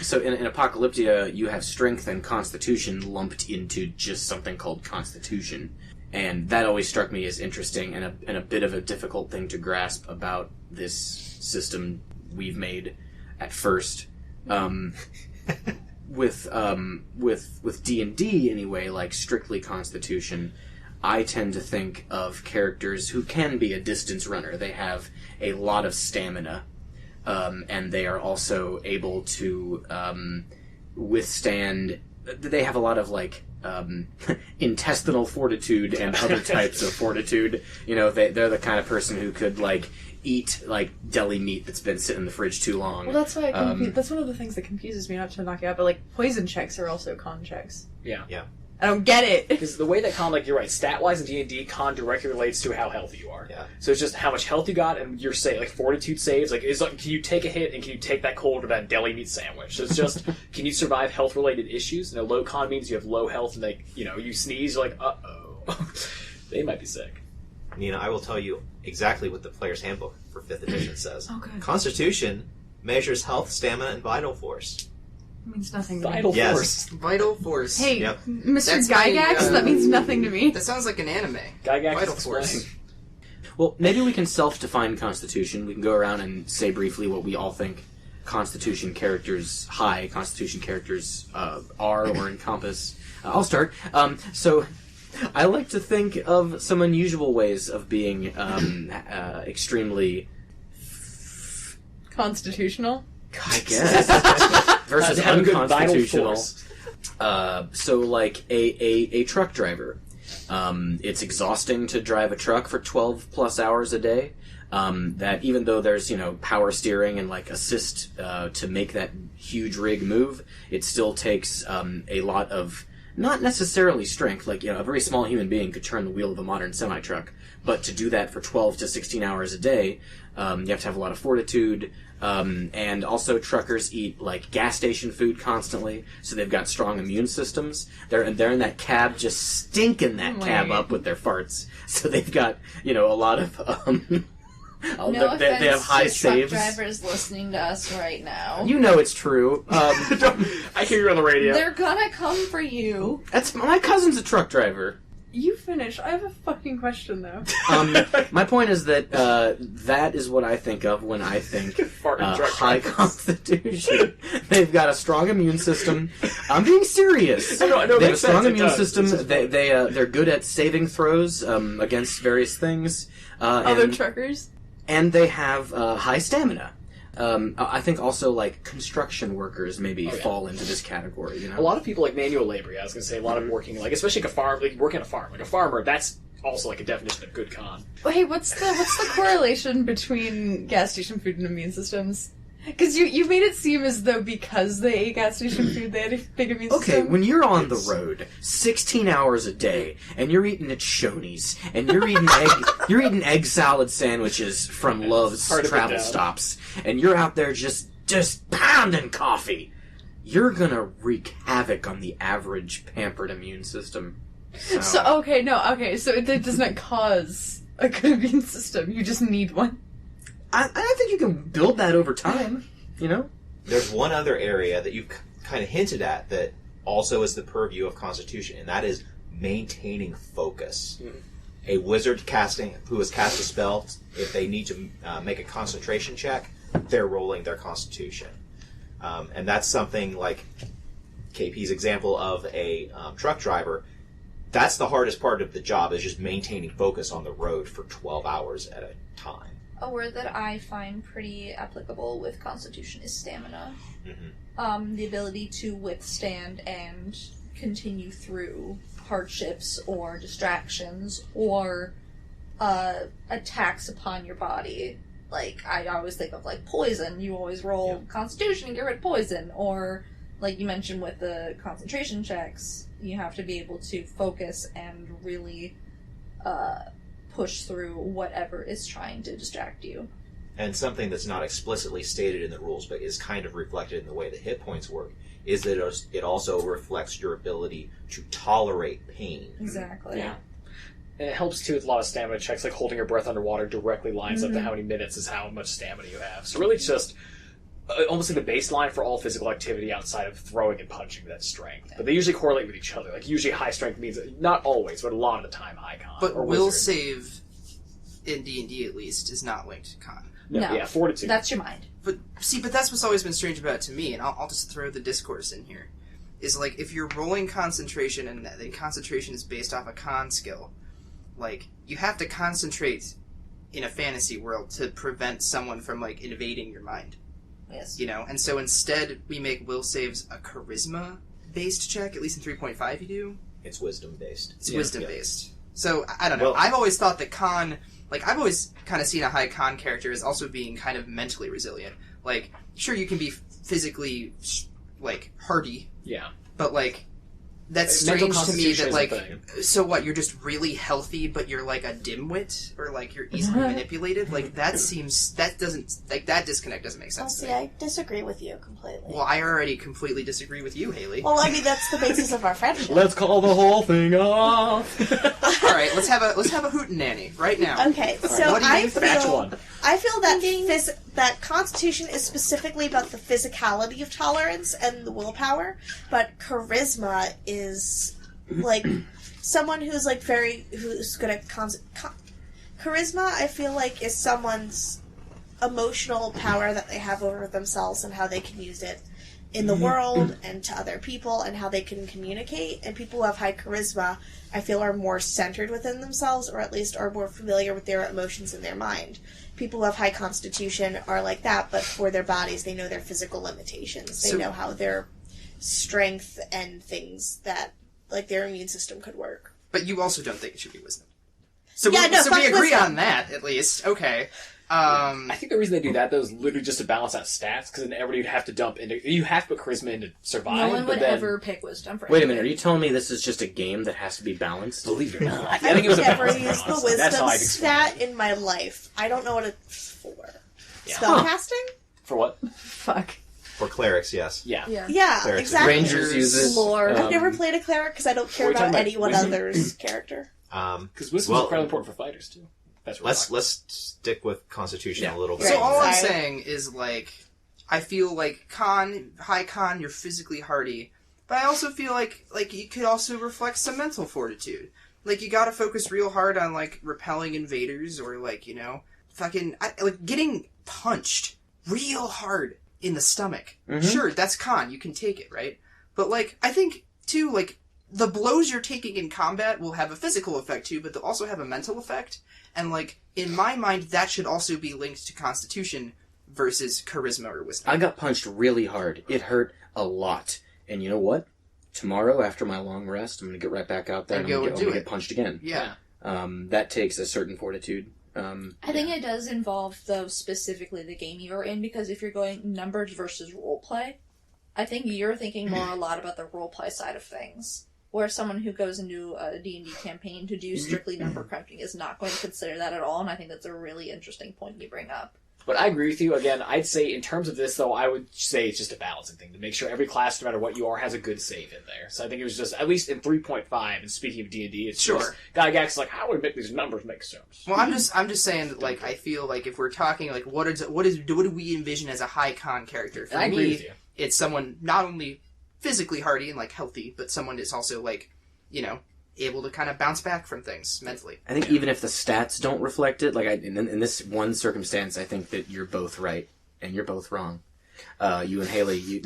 so in Apocalyptia, you have strength and constitution lumped into just something called Constitution. And that always struck me as interesting and a bit of a difficult thing to grasp about this system we've made at first. With D&D anyway, like strictly Constitution, I tend to think of characters who can be a distance runner. They have a lot of stamina, and they are also able to withstand... They have a lot of, like, intestinal fortitude and other types of fortitude. You know, they're the kind of person who could, like, eat, like, deli meat that's been sitting in the fridge too long. Well, that's why that's one of the things that confuses me, not to knock you out, but, like, poison checks are also con checks. Yeah. I don't get it. Because the way that con, like, you're right, stat-wise in D&D, con directly relates to how healthy you are. Yeah. So it's just how much health you got, and your like fortitude saves. Like, can you take a hit, and can you take that cold or that deli meat sandwich? So it's just, can you survive health-related issues? And a low con means you have low health, and like, you sneeze, you're like, uh-oh. They might be sick. Nina, I will tell you exactly what the Player's Handbook for 5th edition says. Oh, good. Constitution measures health, stamina, and vital force. It means nothing to me. Vital Yes. force. Vital force. Hey, Yep. Mr. That's Gygax, my, that means nothing to me. That sounds like an anime. Gygax Vital is force. explained. Well, maybe we can self-define Constitution. We can go around and say briefly what we all think high Constitution characters are or encompass. I'll start. So, I like to think of some unusual ways of being extremely... Constitutional? I guess. Versus have a good vital unconstitutional. force. So, like, a truck driver. It's exhausting to drive a truck for 12 plus hours a day. That even though there's, power steering and, like, assist to make that huge rig move, it still takes a lot of, not necessarily strength, like, a very small human being could turn the wheel of a modern semi-truck, but to do that for 12 to 16 hours a day, you have to have a lot of fortitude, and also truckers eat, like, gas station food constantly, so they've got strong immune systems. They're in that cab just stinking that cab up with their farts. So they've got, a lot of, No they have high to saves. truck drivers listening to us right now. You know it's true. I hear you on the radio. They're gonna come for you. That's my cousin's a truck driver. You finish. I have a fucking question, though. My point is that that is what I think of when I think Farting truck high drivers. constitution. They've got a strong immune system. I'm being serious. No, it they have a makes strong sense, it immune does. system. This is They're good at saving throws against various things. Other And, truckers? and they have high stamina. I think also, like, construction workers maybe fall into this category, A lot of people like manual labor. Yeah, I was gonna say a lot of working, like especially like a farm, like working on a farm, like a farmer. That's also like a definition of good con. Hey, what's the correlation between gas station food and immune systems? Because you made it seem as though because they ate gas station food, they had a big immune Okay, system. when you're on the road 16 hours a day and you're eating at Shoney's and you're eating egg salad sandwiches from Love's hard to put travel down. stops and you're out there just pounding coffee, you're gonna wreak havoc on the average pampered immune system. So, So it does not cause a good immune system. You just need one. I think you can build that over time, There's one other area that you've kind of hinted at that also is the purview of Constitution, and that is maintaining focus. A wizard who has cast a spell, if they need to make a concentration check, they're rolling their Constitution. And that's something like KP's example of a truck driver. That's the hardest part of the job, is just maintaining focus on the road for 12 hours at a time. A word that I find pretty applicable with Constitution is stamina. Mm-hmm. The ability to withstand and continue through hardships or distractions or attacks upon your body. Like, I always think of, like, poison. You always roll Constitution and get rid of poison. Or, like you mentioned with the concentration checks, you have to be able to focus and really push through whatever is trying to distract you. And something that's not explicitly stated in the rules, but is kind of reflected in the way the hit points work, is that it also reflects your ability to tolerate pain. Exactly. Yeah. And it helps too with a lot of stamina checks, like holding your breath underwater directly lines up to how many minutes is how much stamina you have. So really it's just almost like the baseline for all physical activity outside of throwing and punching, that's strength. But they usually correlate with each other. Like usually high strength means, not always, but a lot of the time high con. But or will wizard. save, in D&D at least, is not linked to con. No. Yeah, fortitude. That's your mind. But that's what's always been strange about it to me, and I'll just throw the discourse in here. Is like, if you're rolling concentration and then concentration is based off a con skill, like, you have to concentrate in a fantasy world to prevent someone from, like, invading your mind. Yes. And so instead we make will saves a charisma-based check, at least in 3.5 you do. It's wisdom-based. It's Yeah. wisdom-based. So, I don't know. Well- I've always thought that I've always kind of seen a high con character as also being kind of mentally resilient. Like, sure, you can be physically, like, hardy, Yeah. but, like, that's Mental strange to me constitution that, is like, a thing. so what, you're just really healthy, but you're, like, a dimwit? Or, like, you're easily manipulated? Like, that disconnect doesn't make Well, sense to see, me. I disagree with you completely. Well, I already completely disagree with you, Hayley. Well, I mean, that's the basis of our friendship. Let's call the whole thing off. All right, let's have a hootenanny right now. Okay, so What do you I think? Batch feel one. that that Constitution is specifically about the physicality of tolerance and the willpower, but charisma is like someone who's like who's good at Charisma, I feel like, is someone's emotional power that they have over themselves and how they can use it in the world and to other people and how they can communicate. And people who have high charisma, I feel, are more centered within themselves, or at least are more familiar with their emotions in their mind. People who have high constitution are like that, but for their bodies, they know their physical limitations. They know how their strength and things that, like, their immune system could work. But you also don't think it should be wisdom. So Yeah, so we agree on that, at least. Okay. I think the reason they do that, though, is literally just to balance out stats, because then everybody would have to dump into... You have to put charisma in to survive, No one but would then... ever pick wisdom for Wait a anything. minute, are you telling me this is just a game that has to be balanced? Believe it or not. I I've think it was a never balance, used the honestly. That's how wisdom I'd explain stat in my life. I don't know what it's for. Yeah. Spellcasting? it. For what? Fuck. For clerics, yes. Yeah. Yeah. Yeah, Clerics. exactly. Rangers use it. Lore. I've never played a cleric because I don't care What are we about talking anyone about? other's character. Because wisdom's incredibly important for fighters, too. That's what Let's stick with Constitution Yeah. a little bit. So all I'm Sorry. saying is, like, I feel like high con, you're physically hardy, but I also feel like you could also reflect some mental fortitude. Like, you gotta focus real hard on, like, repelling invaders, or, like, you know, like, getting punched real hard in the stomach. Mhm. Sure, that's con, you can take it, right? But, like, I think, too, like, the blows you're taking in combat will have a physical effect, too, but they'll also have a mental effect. And, like, in my mind, that should also be linked to Constitution versus Charisma or Wisdom. I got punched really hard. It hurt a lot. And you know what? Tomorrow, after my long rest, I'm going to get right back out there And and I'm go going do to it. get punched again. Yeah. That takes a certain fortitude. I think it does involve, though, specifically the game you're in, because if you're going numbers versus roleplay, I think you're thinking more a lot about the roleplay side of things. Where someone who goes into a D&D campaign to do strictly number crunching is not going to consider that at all, and I think that's a really interesting point you bring up. But I agree with you. Again, I'd say in terms of this, though, I would say it's just a balancing thing to make sure every class, no matter what you are, has a good save in there. So I think it was just, at least in 3.5, and speaking of D&D, it's Sure. just, Gygax's like, how do we make these numbers make sense? Well, I'm just saying that, like, I feel like if we're talking, like, what do we envision as a high con character? For I agree me, with you. it's someone not only physically hardy and, like, healthy, but someone that's also, like, you know, able to kind of bounce back from things mentally. I think even if the stats don't reflect it, like in this one circumstance, I think that you're both right and you're both wrong. You and Hayley,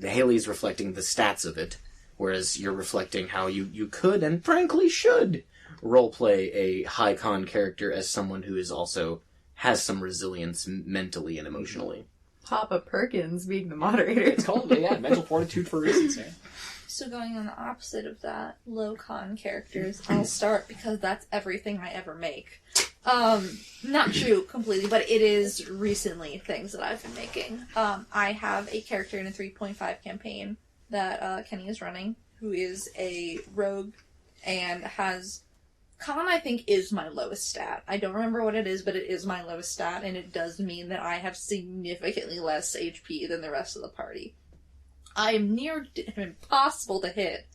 Hayley's reflecting the stats of it, whereas you're reflecting how you could and frankly should roleplay a high con character as someone who is also has some resilience mentally and emotionally. Papa Perkins being the moderator. It's called, mental fortitude for reasons, yeah. So going on the opposite of that, low con characters, I'll start because that's everything I ever make. Not true completely, but it is recently things that I've been making. I have a character in a 3.5 campaign that Kenny is running, who is a rogue and has... Con, I think, is my lowest stat. I don't remember what it is, but it is my lowest stat, and it does mean that I have significantly less HP than the rest of the party. I am near impossible to hit,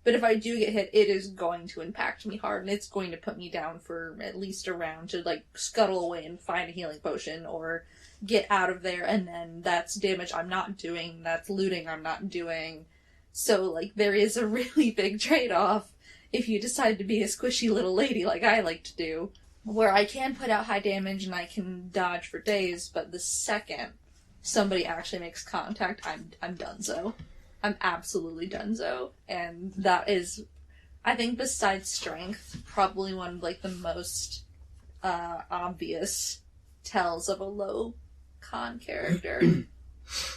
but if I do get hit, it is going to impact me hard, and it's going to put me down for at least a round to, like, scuttle away and find a healing potion, or get out of there, and then that's damage I'm not doing, that's looting I'm not doing. So, like, there is a really big trade-off if you decide to be a squishy little lady like I like to do, where I can put out high damage and I can dodge for days, but the second somebody actually makes contact, I'm donezo. I'm absolutely donezo. And that is, I think besides strength, probably one of, like, the most obvious tells of a low con character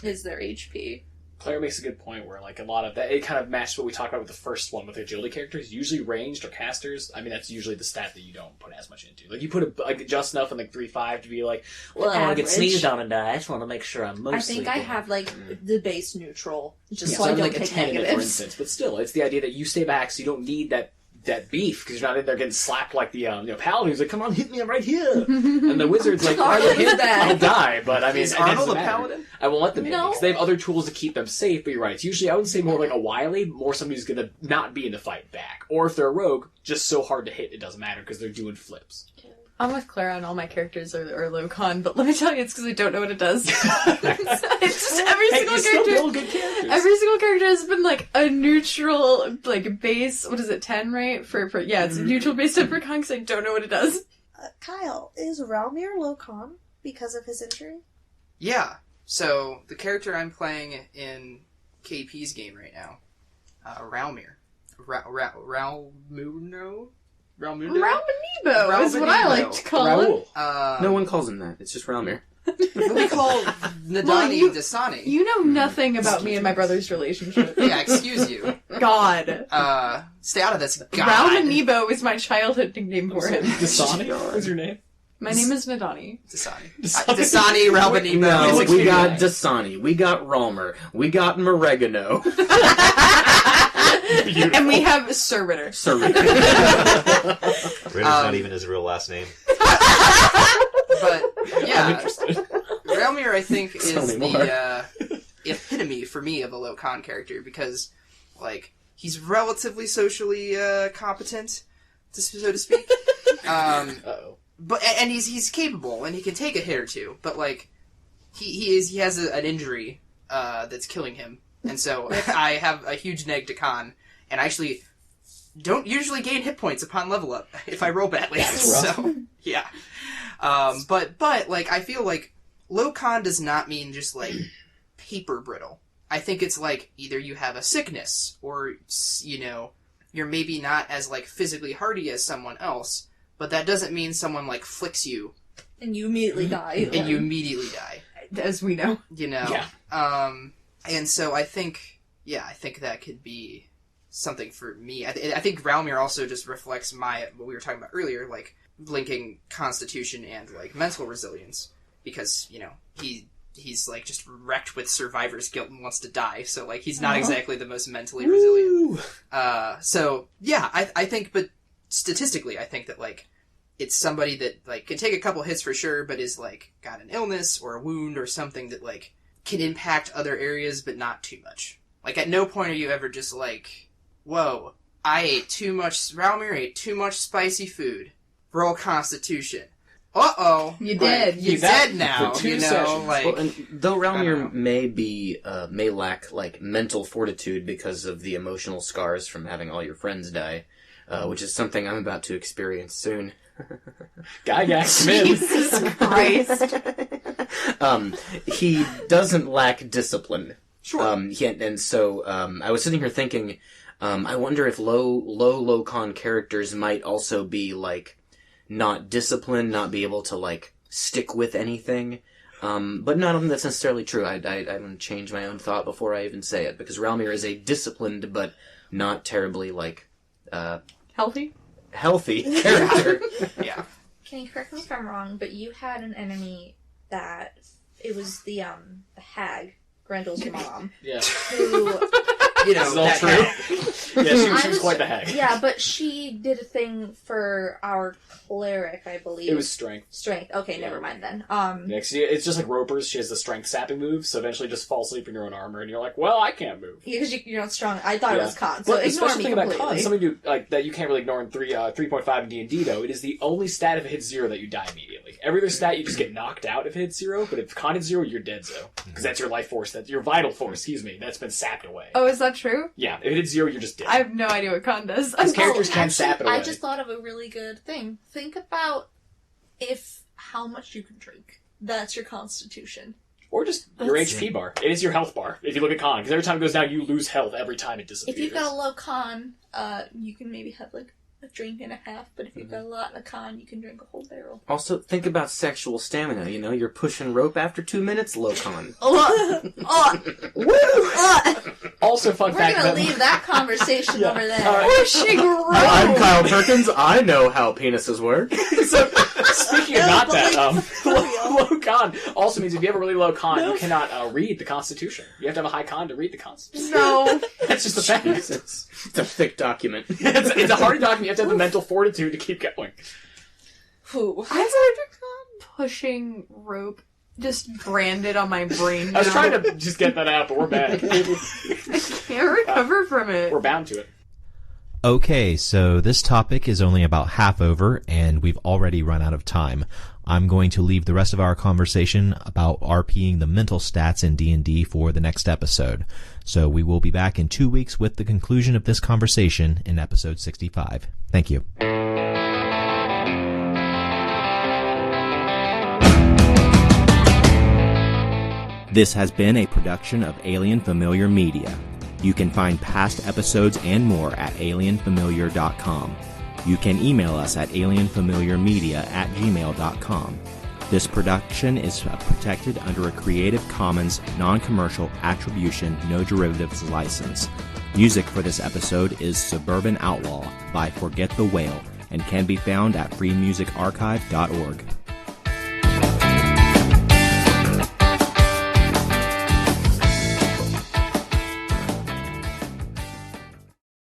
is their HP. Clara makes a good point where, like, a lot of that, it kind of matches what we talked about with the first one with agility characters. Usually ranged or casters, I mean, that's usually the stat that you don't put as much into. Like, you put just enough in, like, 3.5 to be like, well, I don't want to get Average. sneezed on and die. I just want to make sure I'm mostly I think I have, like, the base neutral, just Yeah, so I I'm don't like a take 10 in it, for negatives. instance. But still, it's the idea that you stay back so you don't need that beef, because you're not in there getting slapped like the paladin who's like, come on, hit me, I'm right here. And the wizard's like, Arnold I hit, is bad. I'll die. But I mean, Is it doesn't Arnold a matter. paladin? I won't let them hit me, No. because they have other tools to keep them safe, but you're right. It's usually, I would say more like a wily, more somebody who's going to not be in the fight back. Or if they're a rogue, just so hard to hit, it doesn't matter, because they're doing flips. I'm with Clara and all my characters are low con, but let me tell you, it's because I don't know what it does. It's just every Hey, single you still character. build good characters. Every single character has been like a neutral, like base. What is it, 10, right? For yeah, it's a neutral base 10 for con because I don't know what it does. Kyle, is Ralmir low-con because of his injury? Yeah. So, the character I'm playing in KP's game right now, Ralmir. Ralmundo? Ralmanibo is what I like to call him. Raul. No one calls him that. It's just Ralmir. We call Nadani Well, you- Dasani. You know nothing about me and my brother's relationship. Yeah, excuse you. God. Stay out of this, God. Ralmanibo is my childhood nickname for him. Dasani? What's your name? My name is Nadani. Dasani. Dasani. Dasani, Ralmanibo. No, He's a we cute got guy. Dasani. We got Ralmer. We got Moregano. And we have Sir Ritter. Sorry. Ritter's not even his real last name. But, I'm yeah, interested. Ralmir, I think, is Tell me more. the epitome for me of a low-con character because, like, he's relatively socially competent, so to speak. Uh-oh. But and he's capable and he can take a hit or two, but like he has an injury that's killing him, and so I have a huge neg to con, and I actually don't usually gain hit points upon level up if I roll badly. So yeah, but like I feel like low con does not mean just like paper brittle. I think it's like either you have a sickness or you're maybe not as like physically hardy as someone else. But that doesn't mean someone, like, flicks you. And you immediately die. And you immediately die. As we know. Yeah. And so I think that could be something for me. I think Ralmir also just reflects what we were talking about earlier, like, linking constitution and, like, mental resilience. Because, he's, like, just wrecked with survivor's guilt and wants to die. So, like, he's not exactly the most mentally resilient. So, yeah, I think, but... statistically, I think that, like, it's somebody that, like, can take a couple hits for sure, but is, like, got an illness or a wound or something that, like, can impact other areas, but not too much. Like, at no point are you ever just like, whoa, Ralmir ate too much spicy food. Roll Constitution. Uh-oh. You like, did. You're dead now, for 2 you know? sessions. Like, Well, and though I don't Ralmir know. may lack like mental fortitude because of the emotional scars from having all your friends die, which is something I'm about to experience soon. Gygax, come in. Jesus Christ. He doesn't lack discipline. sure. And so I was sitting here thinking, I wonder if low con characters might also be like not disciplined, not be able to like stick with anything. But none of them that's necessarily true. I don't change my own thought before I even say it, because Ralmir is a disciplined but not terribly like Healthy? character. Yeah. Can you correct me if I'm wrong, but you had an enemy that it was the hag, Grendel's mom, Yeah. who You This know, is all that true. Yeah, she was quite the hag. Yeah, but she did a thing for our cleric, I believe. It was strength. Strength. Okay, Yeah. never mind then. Yeah, 'cause it's just like Roper's. She has the strength sapping move, so eventually just fall asleep in your own armor, and you're like, well, I can't move. Because you're not strong. I thought it Yeah. was con, so But the ignore special me thing completely. about con, something you like that you can't really ignore in 3.5 in D&D though, it is the only stat if it hits 0 that you die immediately. Every other stat you just get knocked out if it hits 0, but if con hits 0, you're dead. So because that's your life force, that's your vital force. Excuse me, that's been sapped away. Oh, is that true? Yeah, if it hits 0, you're just dead. I have no idea what con does. These characters Oh, can actually, sap it away. I just thought of a really good thing. Think about how much you can drink. That's your constitution. Or just your That's- HP bar. It is your health bar if you look at con, because every time it goes down, you lose health every time it disappears. If you've got a low con, you can maybe have like a drink and a half, but if you've got a lot in a con, you can drink a whole barrel. Also, think about sexual stamina. You know, you're pushing rope after 2 minutes, low con. Also, fun We're fact gonna that leave that conversation Yeah. over there. All right. Pushing I'm rope. Kyle Perkins. I know how penises work. So, speaking of No, not but, that, like, for real. low con also means if you have a really low con, you cannot read the Constitution. You have to have a high con to read the Constitution. No. That's just the fact. Jesus. It's a thick document. It's a hard document. You have to have the mental fortitude to keep going. Who? I have pushing rope just branded on my brain now. I was trying to just get that out, but we're back. I can't recover from it. We're bound to it. Okay, so this topic is only about half over, and we've already run out of time. I'm going to leave the rest of our conversation about RPing the mental stats in D&D for the next episode. So we will be back in 2 weeks with the conclusion of this conversation in episode 65. Thank you. This has been a production of Alien Familiar Media. You can find past episodes and more at alienfamiliar.com. You can email us at alienfamiliarmedia@gmail.com. This production is protected under a Creative Commons non-commercial attribution, no derivatives license. Music for this episode is Suburban Outlaw by Forget the Whale and can be found at freemusicarchive.org.